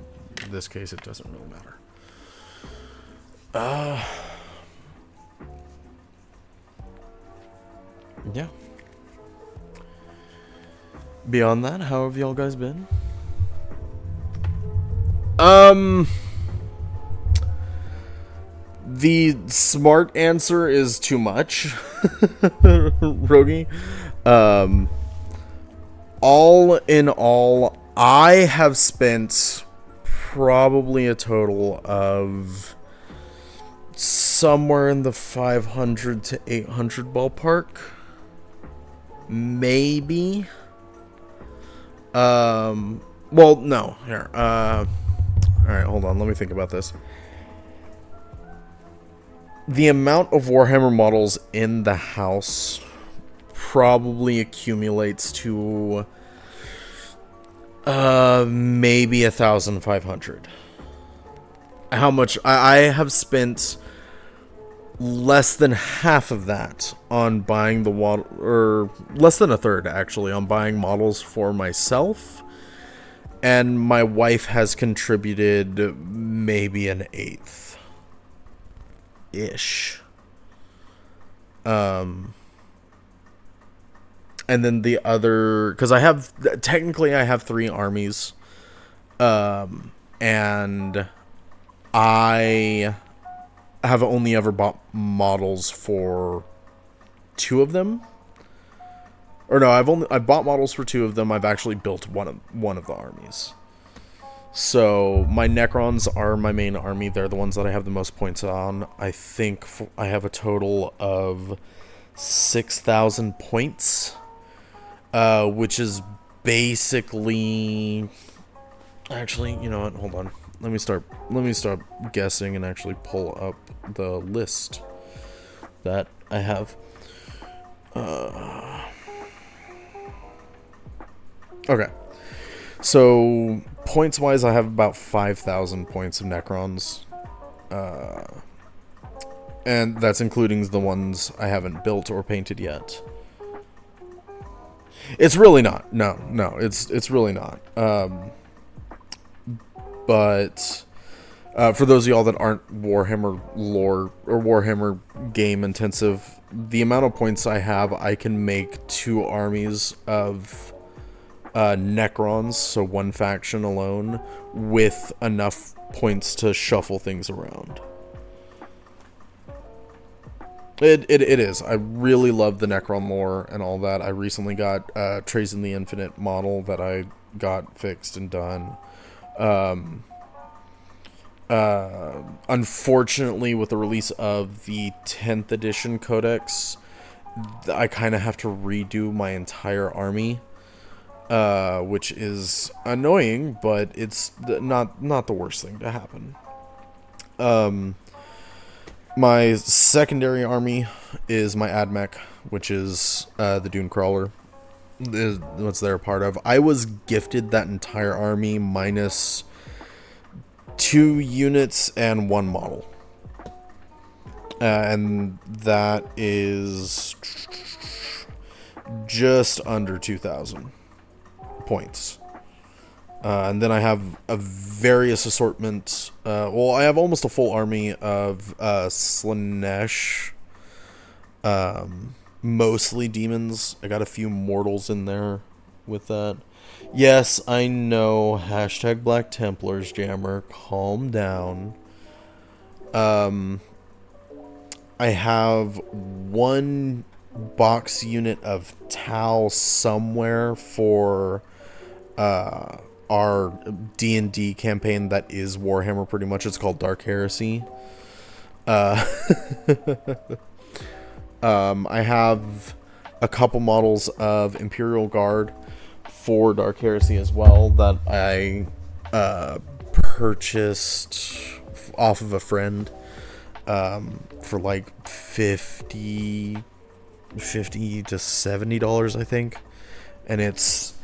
this case it doesn't really matter. Yeah. Beyond that, how have y'all guys been? The smart answer is too much, Rogi. All in all, I have spent probably a total of somewhere in the 500 to 800 ballpark. Maybe. Well, no. Here. Alright, hold on. Let me think about this. The amount of Warhammer models in the house probably accumulates to maybe 1,500. How much I have spent less than half of that on buying the or less than a third actually on buying models for myself, and my wife has contributed maybe an eighth ish. And then the other, because I have 3 armies, and I have only ever bought models for 2 of them. Or no, I bought models for 2 of them. I've actually built one of the armies. So my Necrons are my main army. They're the ones that I have the most points on. I think I have a total of 6,000 points. Which is basically, actually, you know what? Hold on. Let me start guessing and actually pull up the list that I have. Okay. So points wise, I have about 5,000 points of Necrons. And that's including the ones I haven't built or painted yet. It's really not. No, it's really not. But for those of y'all that aren't Warhammer lore or Warhammer game intensive, the amount of points I have, I can make 2 armies of Necrons, so 1 faction alone, with enough points to shuffle things around. It is. I really love the Necron lore and all that. I recently got Trazen the Infinite model that I got fixed and done. Unfortunately, with the release of the 10th edition codex, I kind of have to redo my entire army, which is annoying, but it's not the worst thing to happen. My secondary army is my AdMech, which is the Dunecrawler. Is what they're a part of. I was gifted that entire army minus 2 units and 1 model. And that is just under 2,000 points. And then I have a various assortment. Well, I have almost a full army of Slanesh. Mostly demons. I got a few mortals in there with that. Yes, I know. Hashtag Black Templars, Jammer. Calm down. I have 1 box unit of Tau somewhere for our D&D campaign that is Warhammer pretty much. It's called Dark Heresy. I have a couple models of Imperial Guard for Dark Heresy as well that I purchased off of a friend for like $50 to $70, I think. And it's...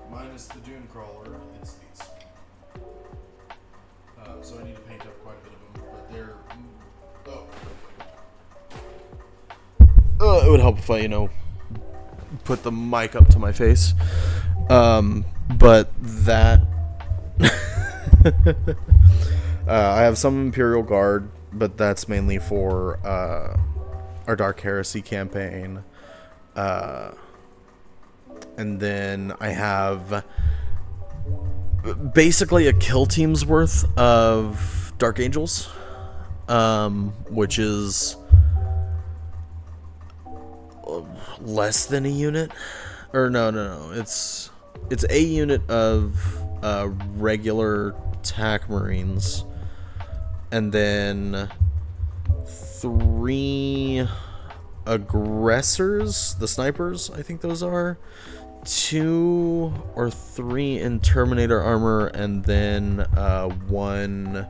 minus the Dunecrawler, it's these. So I need to paint up quite a bit of them, but they're... it would help if I, put the mic up to my face. But that... I have some Imperial Guard, but that's mainly for our Dark Heresy campaign. And then I have basically a kill team's worth of Dark Angels, which is less than a unit. Or no. It's a unit of regular TAC Marines, and then 3 aggressors, the snipers, I think those are. 2 or 3 in Terminator armor, and then 1,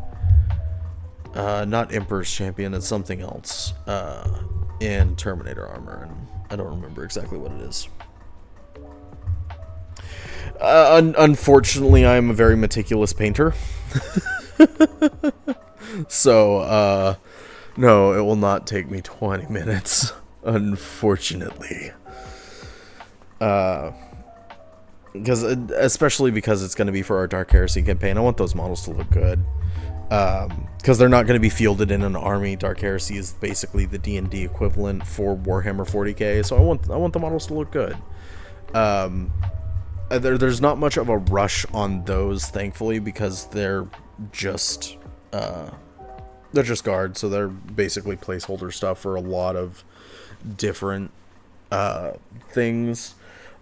not Emperor's Champion, it's something else, in Terminator armor, and I don't remember exactly what it is. Unfortunately, I'm a very meticulous painter. So, no, it will not take me 20 minutes, unfortunately. Especially because it's going to be for our Dark Heresy campaign. I want those models to look good. Because they're not going to be fielded in an army. Dark Heresy is basically the D&D equivalent for Warhammer 40k. So I want the models to look good. There's not much of a rush on those, thankfully, because they're just guards, so they're basically placeholder stuff for a lot of different things.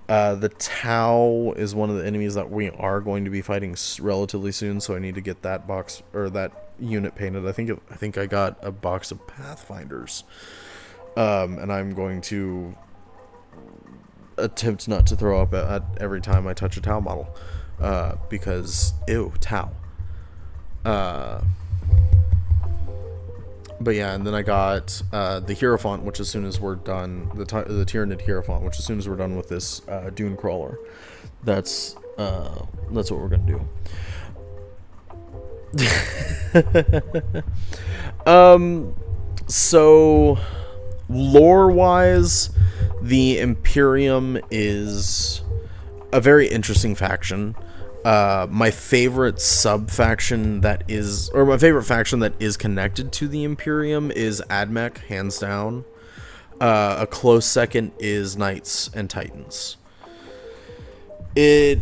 The Tau is one of the enemies that we are going to be fighting relatively soon, so I need to get that box or that unit painted. I think I got a box of Pathfinders, and I'm going to attempt not to throw up at every time I touch a Tau model, because ew, Tau. But yeah, and then I got the Hierophant, which as soon as we're done, the Tyranid Hierophant, which as soon as we're done with this Dunecrawler, that's what we're gonna do. So lore-wise, the Imperium is a very interesting faction. My favorite sub-faction that is, or my favorite faction that is connected to the Imperium is AdMech, hands down. A close second is Knights and Titans. It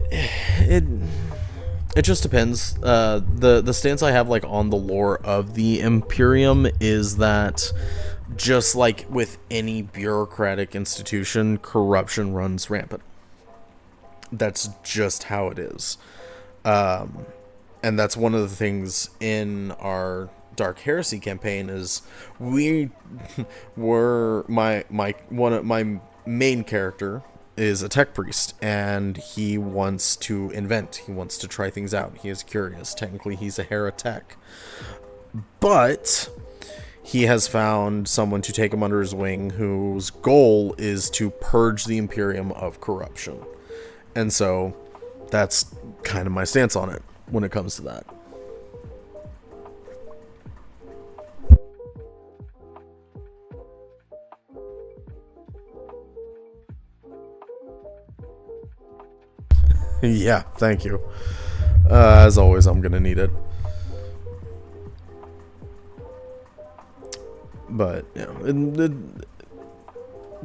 just depends. The stance I have, like, on the lore of the Imperium is that, just like with any bureaucratic institution, corruption runs rampant. That's just how it is. And that's one of the things in our Dark Heresy campaign is we were my main character is a tech priest, and he wants to invent. He wants to try things out. He is curious. Technically, he's a heretic, but he has found someone to take him under his wing whose goal is to purge the Imperium of corruption. And so that's kind of my stance on it when it comes to that. Yeah, thank you. As always, I'm gonna need it. But, you know,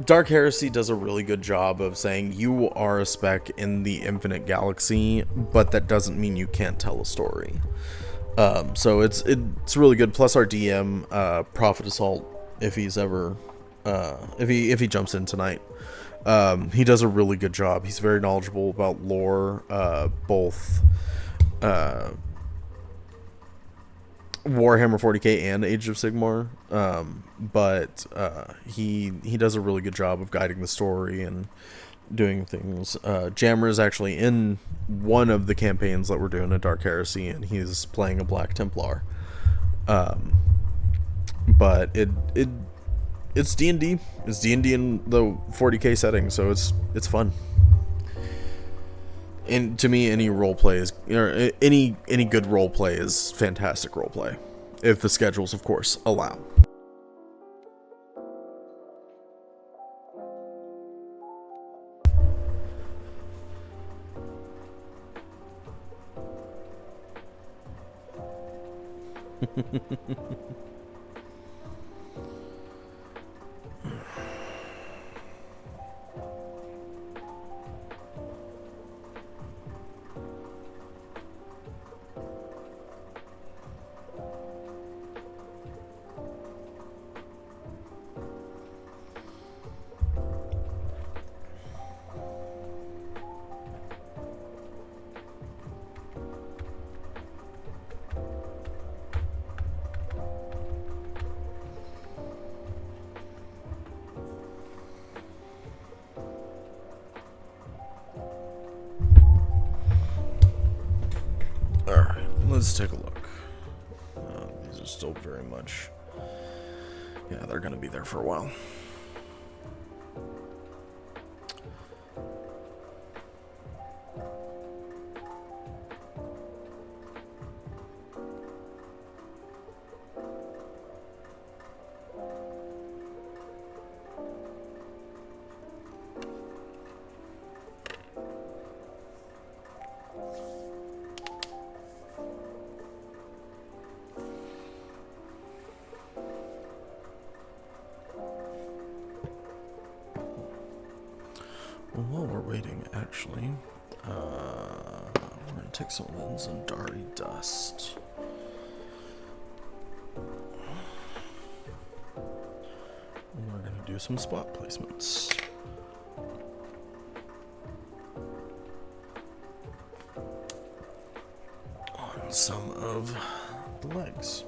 Dark Heresy does a really good job of saying you are a spec in the infinite galaxy, but that doesn't mean you can't tell a story. So it's really good. Plus our DM, Prophet Assault, if he's ever, if he jumps in tonight, he does a really good job. He's very knowledgeable about lore, both Warhammer 40k and Age of Sigmar, but he does a really good job of guiding the story and doing things. Jammer is actually in one of the campaigns that we're doing at Dark Heresy, and he's playing a Black Templar. But it's D&D. It's D&D in the 40k setting, so it's fun. And to me, any role play is, or any good role play is fantastic role play, if the schedules, of course, allow. Alright, let's take a look. These are still very much... Yeah, they're going to be there for a while. Well, while we're waiting, actually, we're going to take some of the Zandari dust. And we're going to do some spot placements. On some of the legs.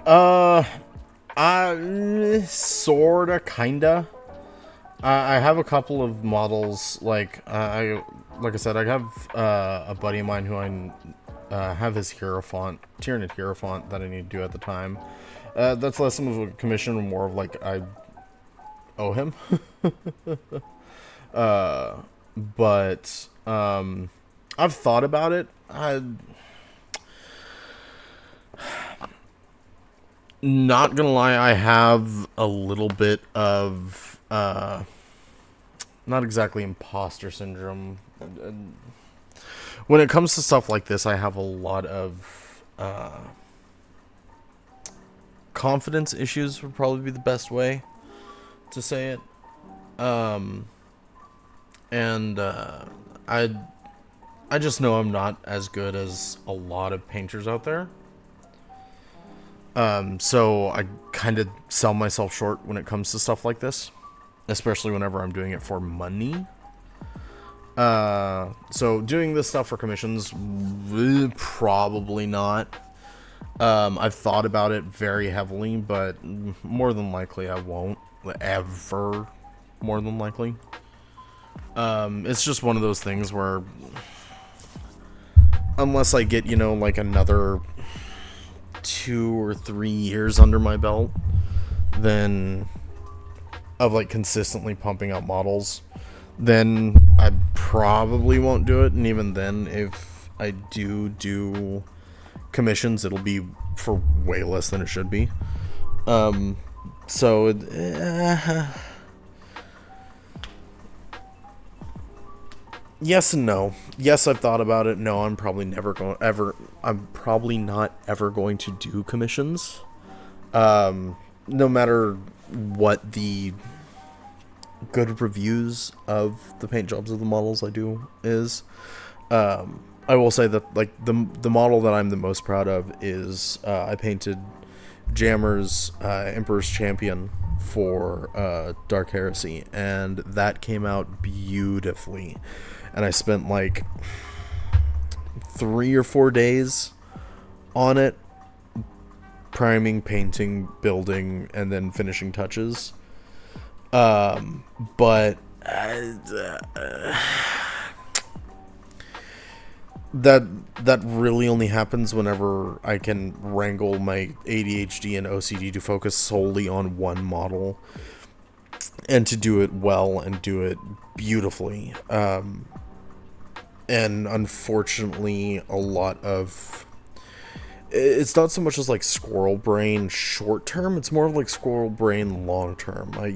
I sorta, kinda. I have a couple of models, like I said, I have a buddy of mine who I have his Hierophant, Tyranid Hierophant that I need to do at the time. That's less of a commission and more of like I owe him. But I've thought about it. Not gonna lie, I have a little bit of not exactly imposter syndrome. When it comes to stuff like this, I have a lot of confidence issues would probably be the best way to say it. And I just know I'm not as good as a lot of painters out there. So I kind of sell myself short when it comes to stuff like this, especially whenever I'm doing it for money. So doing this stuff for commissions, probably not. I've thought about it very heavily, but more than likely I won't ever. More than likely. It's just one of those things where unless I get, like another 2 or 3 years under my belt, then of like consistently pumping out models, then I probably won't do it. And even then, if I do commissions, it'll be for way less than it should be. So yes and no. Yes, I've thought about it. No, I'm probably not ever going to do commissions. No matter what the good reviews of the paint jobs of the models I do is. I will say that like the model that I'm the most proud of is I painted Jammer's Emperor's Champion for Dark Heresy, and that came out beautifully. And I spent like 3 or 4 days on it, priming, painting, building, and then finishing touches. But that really only happens whenever I can wrangle my ADHD and OCD to focus solely on one model and to do it well and do it beautifully. And unfortunately, a lot of it's not so much as like squirrel brain short term, it's more of like squirrel brain long term. I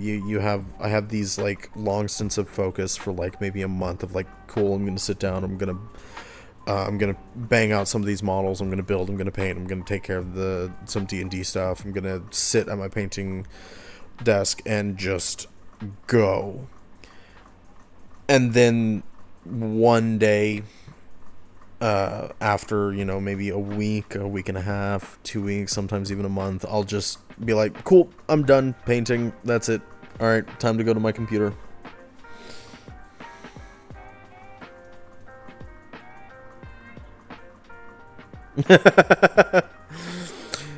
have these like long stints of focus for like maybe a month of like, cool, I'm gonna sit down, I'm gonna bang out some of these models, I'm gonna build, I'm gonna paint, I'm gonna take care of some D&D stuff, I'm gonna sit at my painting desk and just go. And then one day, after, maybe a week and a half, 2 weeks, sometimes even a month, I'll just be like, cool, I'm done painting, that's it, alright, time to go to my computer.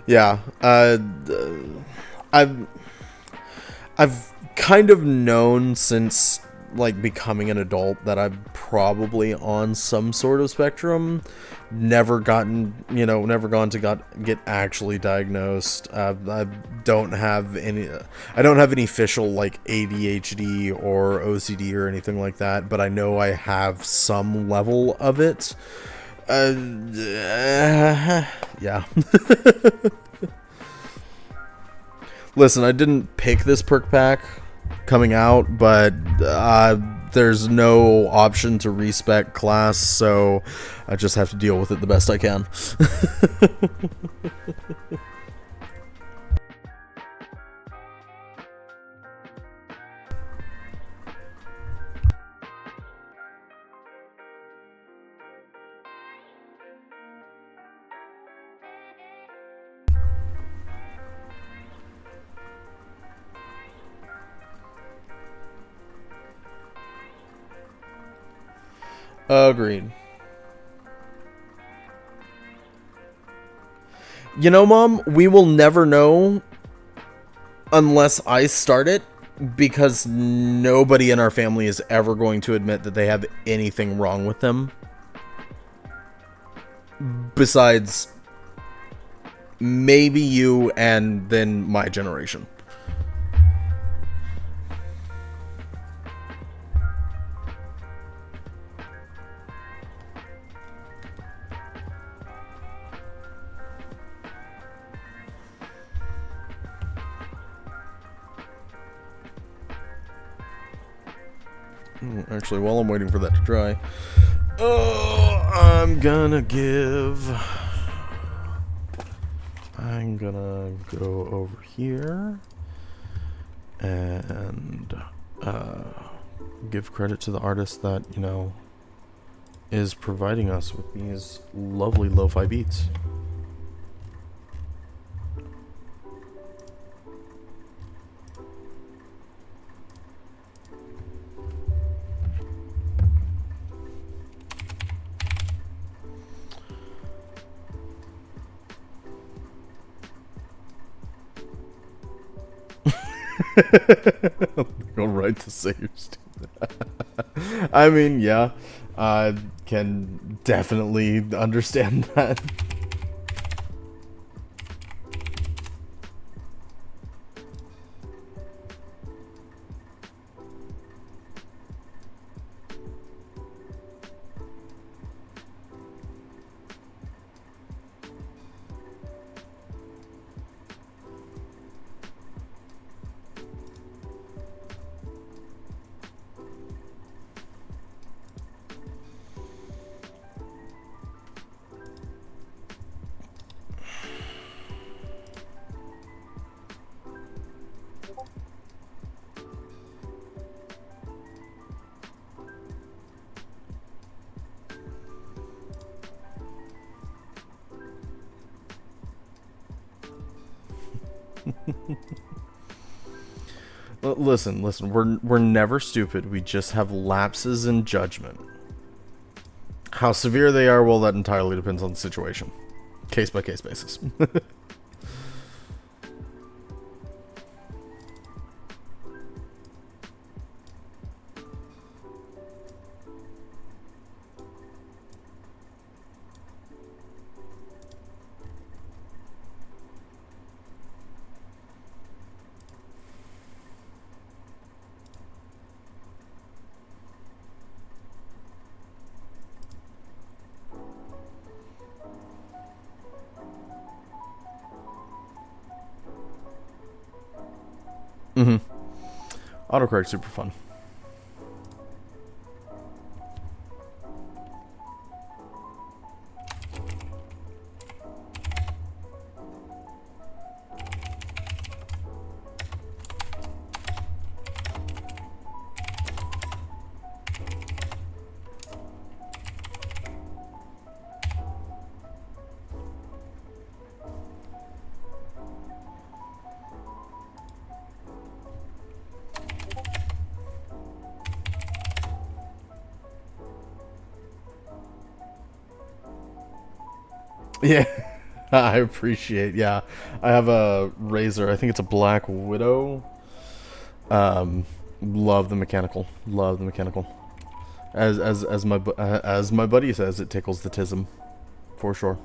Yeah, I've kind of known since like becoming an adult that I'm probably on some sort of spectrum. Never gone to get actually diagnosed. I don't have any official like ADHD or OCD or anything like that, but I know I have some level of it. Yeah. Listen, I didn't pick this perk pack coming out, but there's no option to respec class, so I just have to deal with it the best I can. Agreed. You know, Mom, we will never know unless I start it, because nobody in our family is ever going to admit that they have anything wrong with them. Besides maybe you and then my generation. Actually, while I'm waiting for that to dry, I'm gonna go over here and give credit to the artist that, you know, is providing us with these lovely lo-fi beats. Go right to say you're stupid. I mean, yeah, I can definitely understand that. Listen, we're never stupid. We just have lapses in judgment. How severe they are, well, that entirely depends on the situation. Case by case basis. Autocorrect super fun. Yeah, I appreciate. Yeah, I have a Razor. I think it's a Black Widow. Love the mechanical. Love the mechanical. As my buddy says, it tickles the tism, for sure.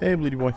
Hey, Bleedy boy.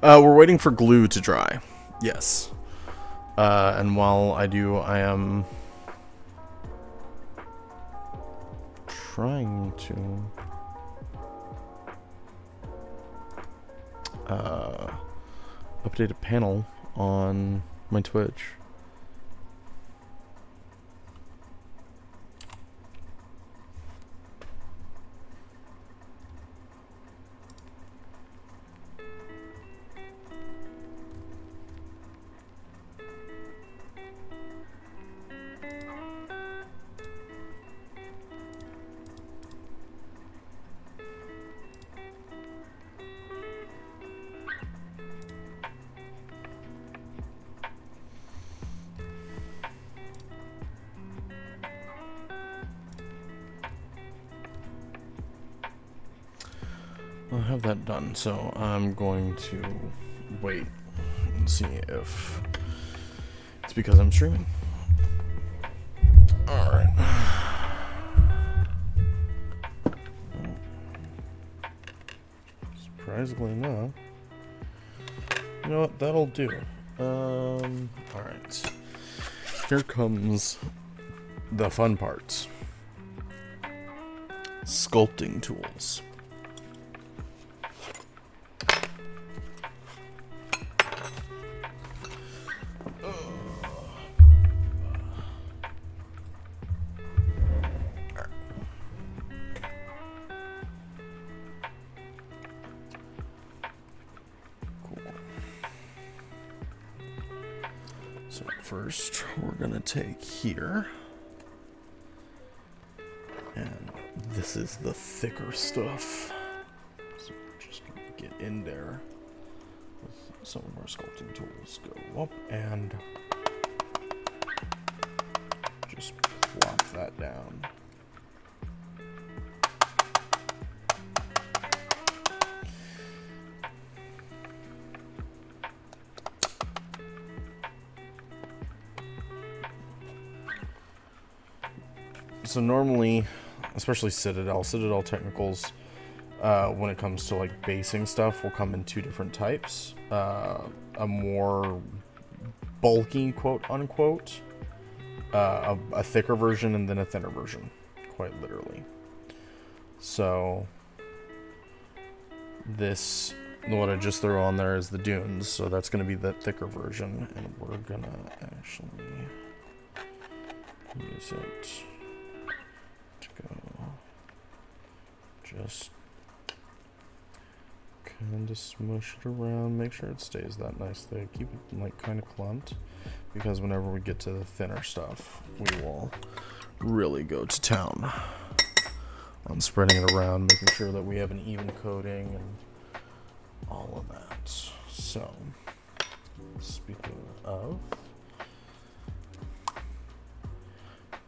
We're waiting for glue to dry. Yes. And while I do, I am trying to update a panel on my Twitch. I'll have that done, so I'm going to wait and see if it's because I'm streaming. Alright. Surprisingly enough. You know what, that'll do. Alright. Here comes the fun parts. Sculpting tools. First, we're gonna take here, and this is the thicker stuff, so we're just gonna get in there with some of our sculpting tools. Go up and just plop that down. So normally, especially Citadel Technicals, when it comes to like basing stuff, will come in two different types. A more bulky, quote unquote, a thicker version, and then a thinner version, quite literally. So this, what I just threw on there is the dunes, so that's going to be the thicker version, and we're going to actually use it to go just kind of smush it around, make sure it stays that nicely, keep it like kind of clumped, because whenever we get to the thinner stuff, we will really go to town on spreading it around, making sure that we have an even coating and all of that. So, speaking of,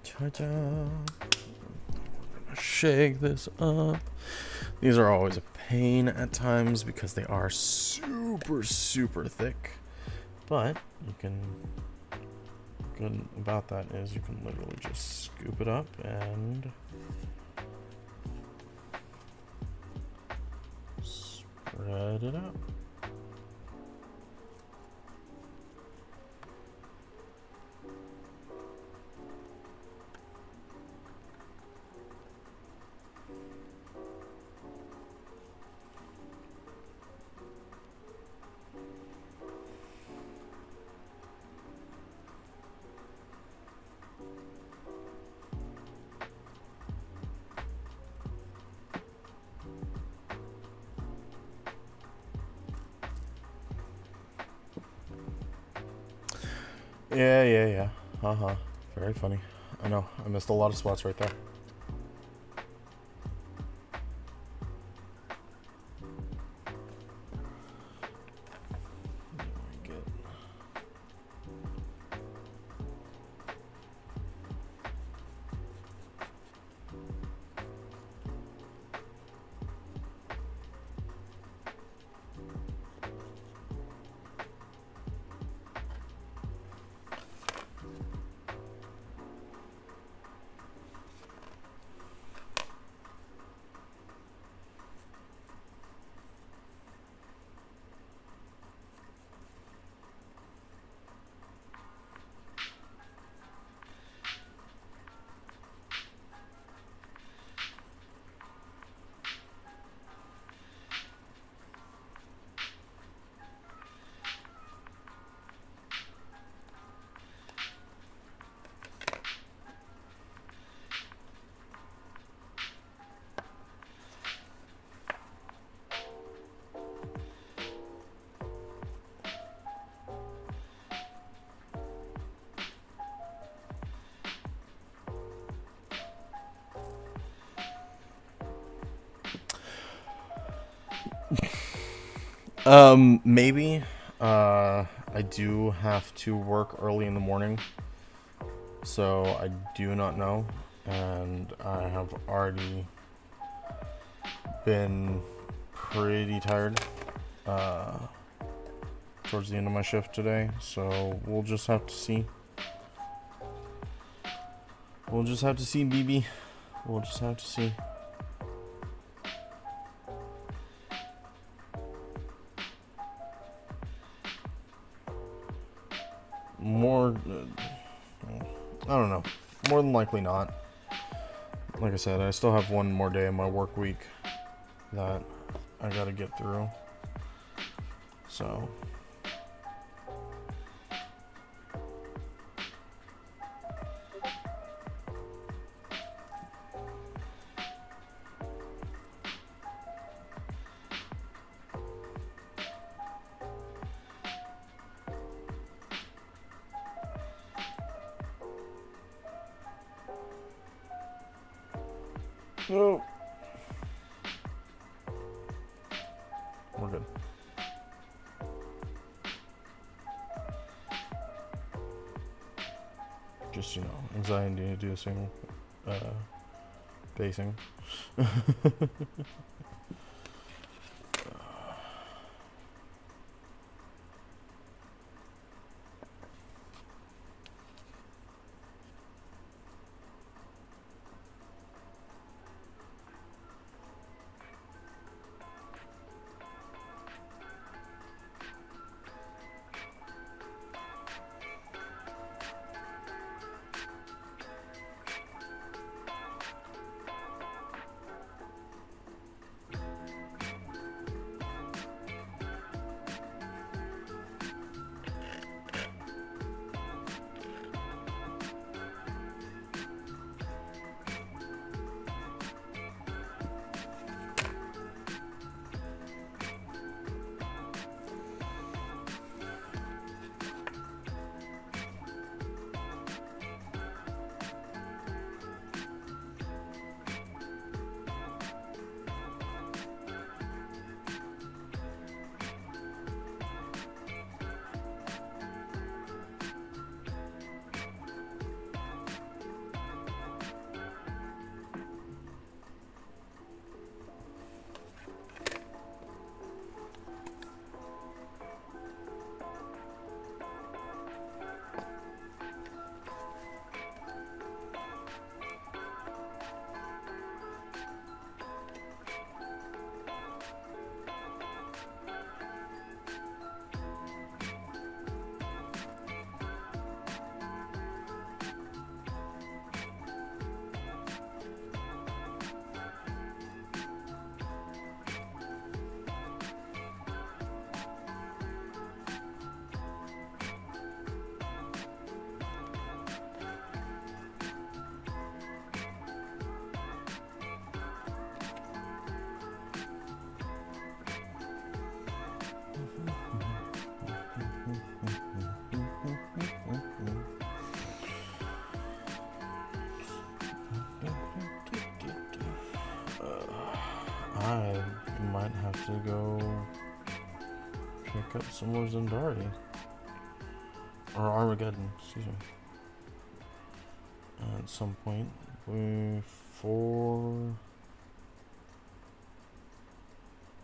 ta-da! Shake this up. These are always a pain at times because they are super, super thick. But you can, good about that is you can literally just scoop it up and Spread it out. Yeah. Very funny. I know. I missed a lot of spots right there. Maybe. I do have to work early in the morning, so I do not know, and I have already been pretty tired towards the end of my shift today, so we'll just have to see. We'll just have to see, BB. We'll just have to see. More, I don't know. More than likely not. Like I said, I still have one more day in my work week that I gotta get through. So. No. We're good. Just, you know, anxiety to do the same pacing. I might have to go pick up some more Zendari. Or Armageddon, excuse me. At some point before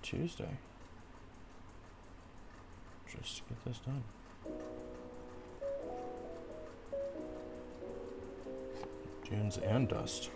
Tuesday. Just to get this done. Dunes and dust.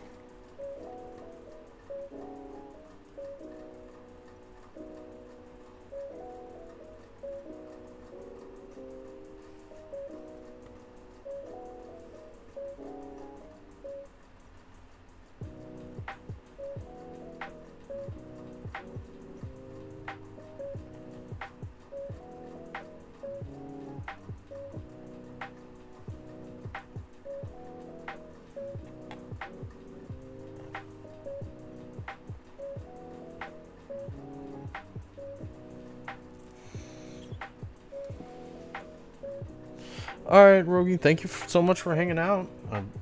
All right, Rogie, thank you so much for hanging out.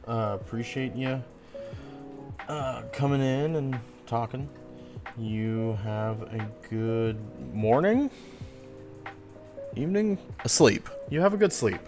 I appreciate you coming in and talking. You have a good morning, evening, asleep. You have a good sleep.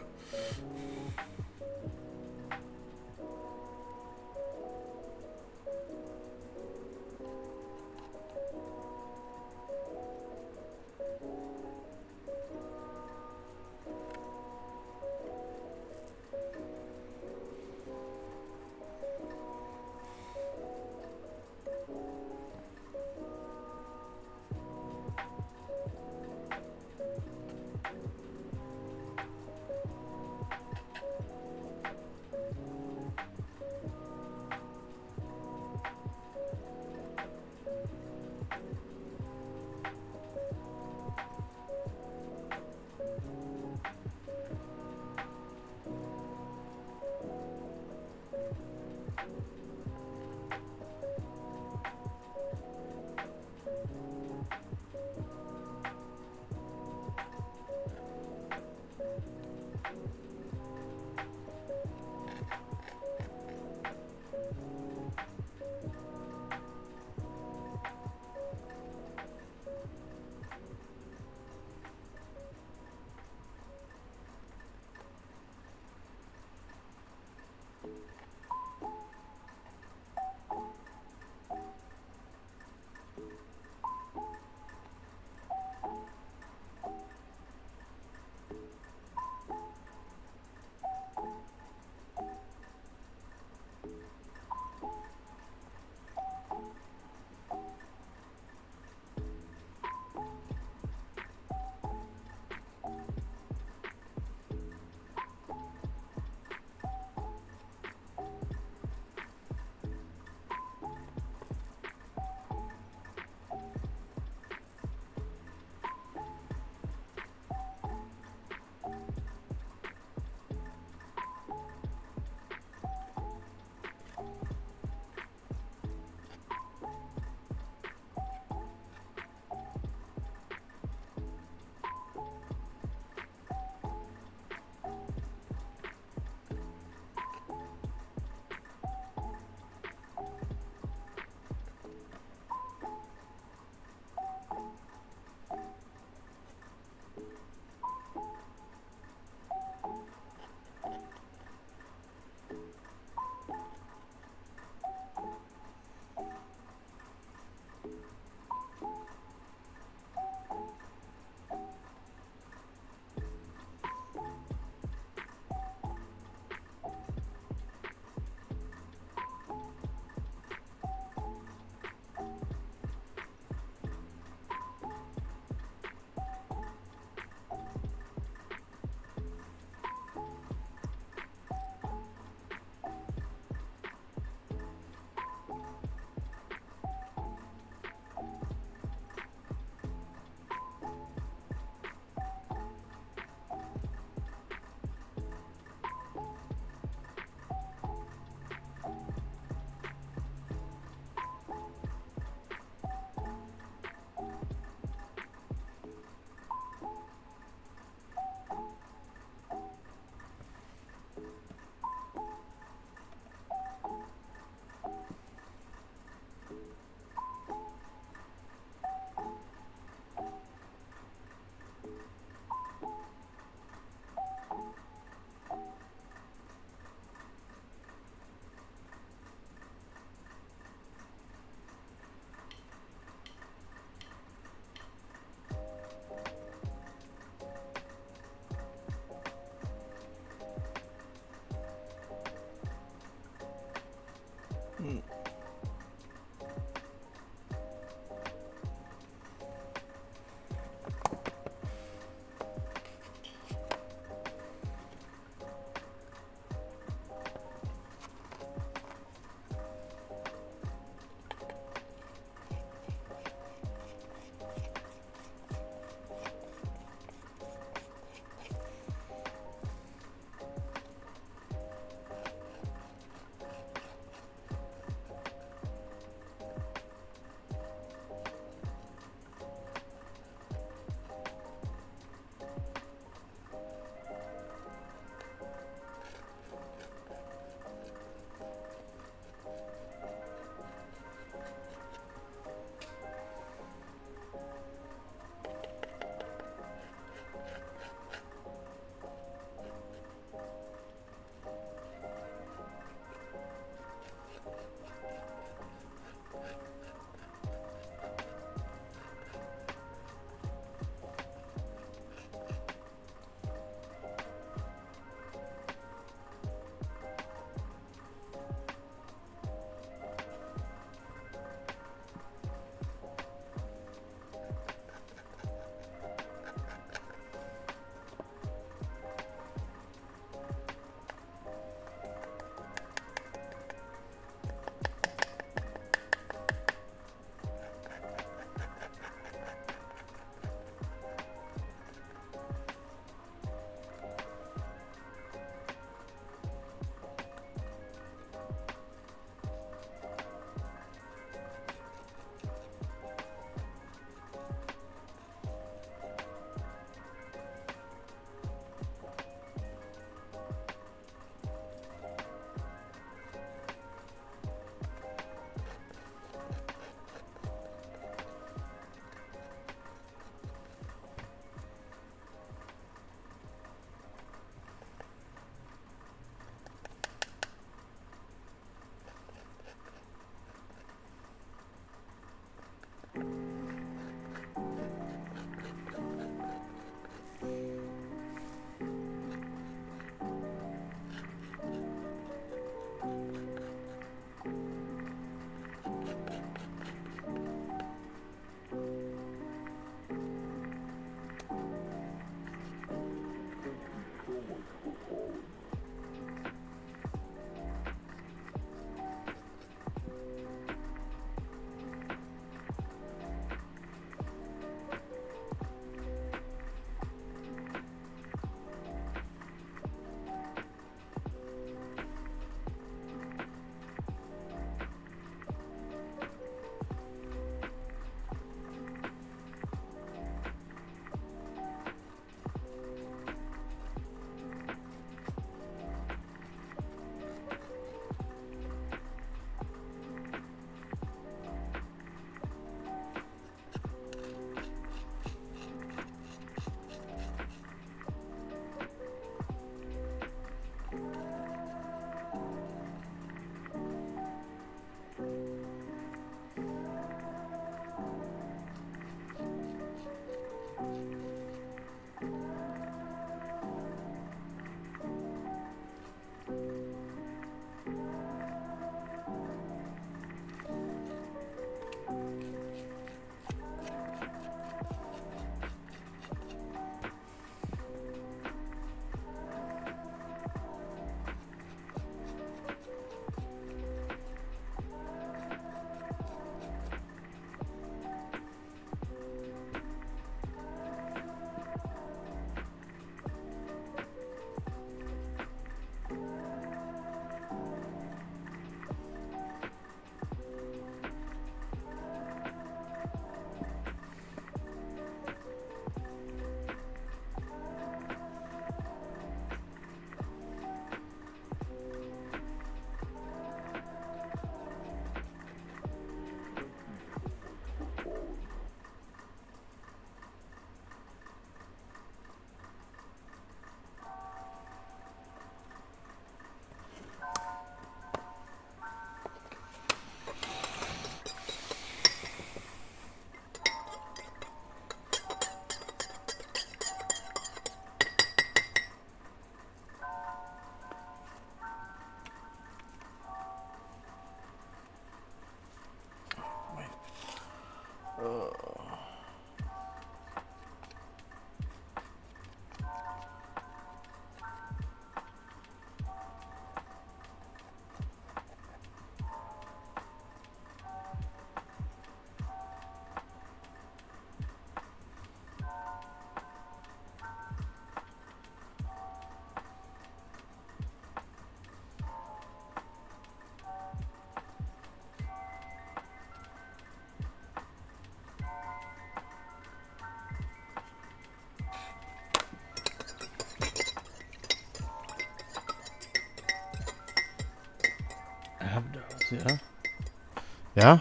Yeah?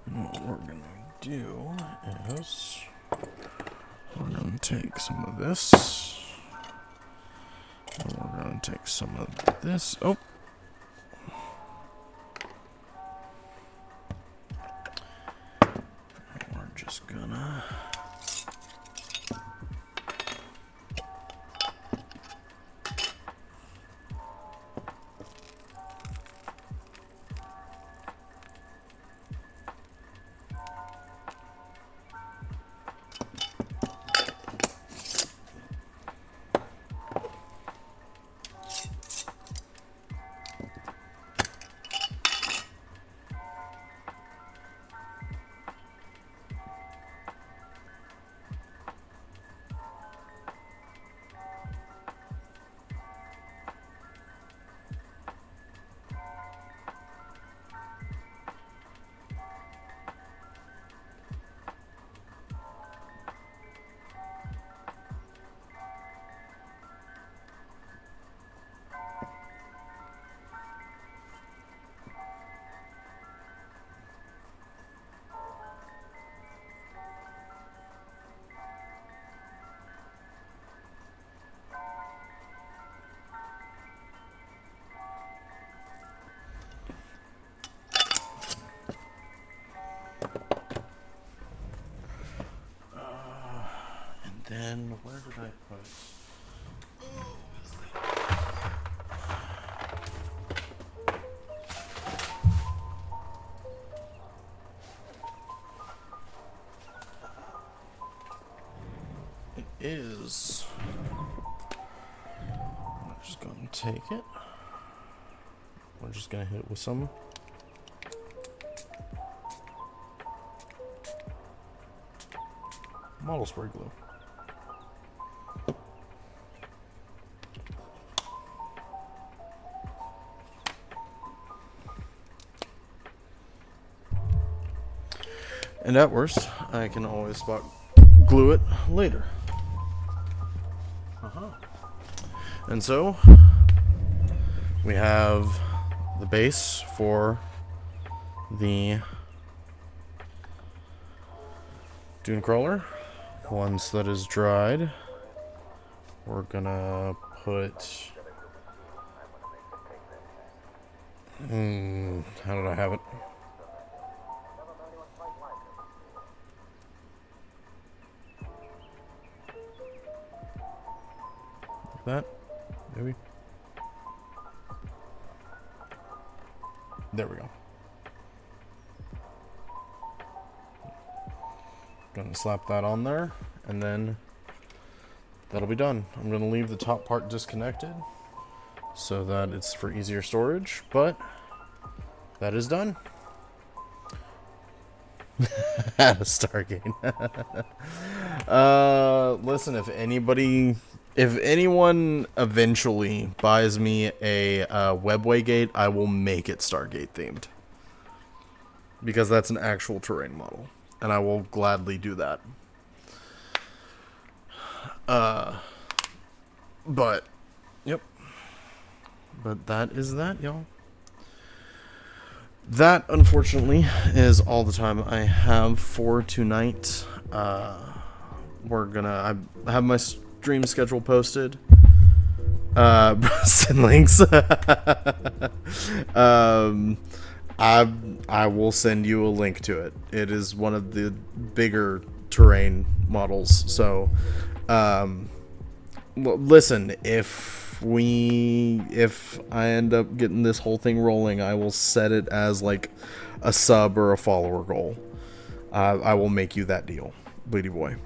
And what we're gonna do is we're gonna take some of this. And we're gonna take some of this. Oh. We're just gonna then where did I put? It is. I'm just gonna take it. We're just gonna hit it with some model spray glue. And at worst, I can always spot glue it later. And so, we have the base for the Dunecrawler. Once that is dried, we're gonna put... how did I have it? That, maybe. There we go. Gonna slap that on there, and then that'll be done. I'm gonna leave the top part disconnected so that it's for easier storage, but that is done. At a Stargate. Listen, if anyone eventually buys me a webway gate, I will make it Stargate themed. Because that's an actual terrain model. And I will gladly do that. But, yep. But that is that, y'all. That, unfortunately, is all the time I have for tonight. I have my stream schedule posted. Send links. I will send you a link to it. It is one of the bigger terrain models. So, listen, if I end up getting this whole thing rolling, I will set it as like a sub or a follower goal. I will make you that deal, Bleedy boy.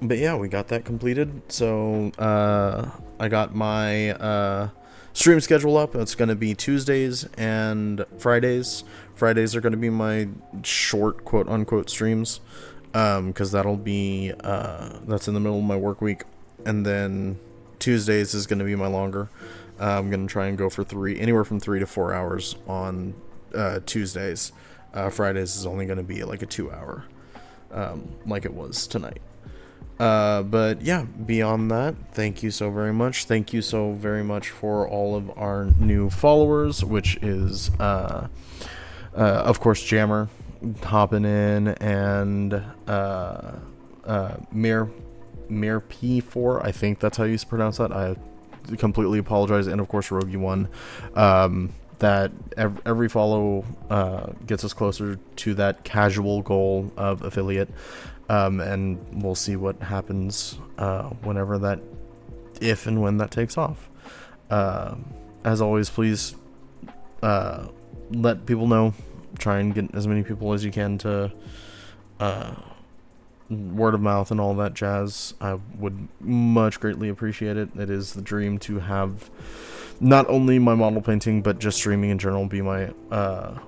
But yeah, we got that completed. So I got my stream schedule up. It's going to be Tuesdays and Fridays. Fridays are going to be my short quote-unquote streams, because that'll be that's in the middle of my work week. And then Tuesdays is going to be my longer. I'm going to try and go for anywhere from 3 to 4 hours on Tuesdays. Fridays is only going to be like a 2-hour, like it was tonight. But yeah, beyond that, thank you so very much. Thank you so very much for all of our new followers, which is, of course, Jammer hopping in, and Mir P4, I think that's how you pronounce that. I completely apologize. And of course, Rogue1. That every follow gets us closer to that casual goal of affiliate, and we'll see what happens whenever that, if and when that takes off. As always, please let people know. Try and get as many people as you can to word of mouth and all that jazz. I would much greatly appreciate it. It is the dream to have not only my model painting, but just streaming in general be my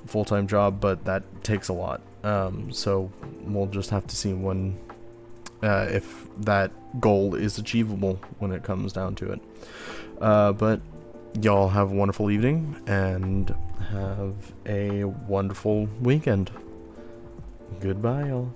full-time job, but that takes a lot. So we'll just have to see when, if that goal is achievable when it comes down to it. But y'all have a wonderful evening and have a wonderful weekend. Goodbye, y'all.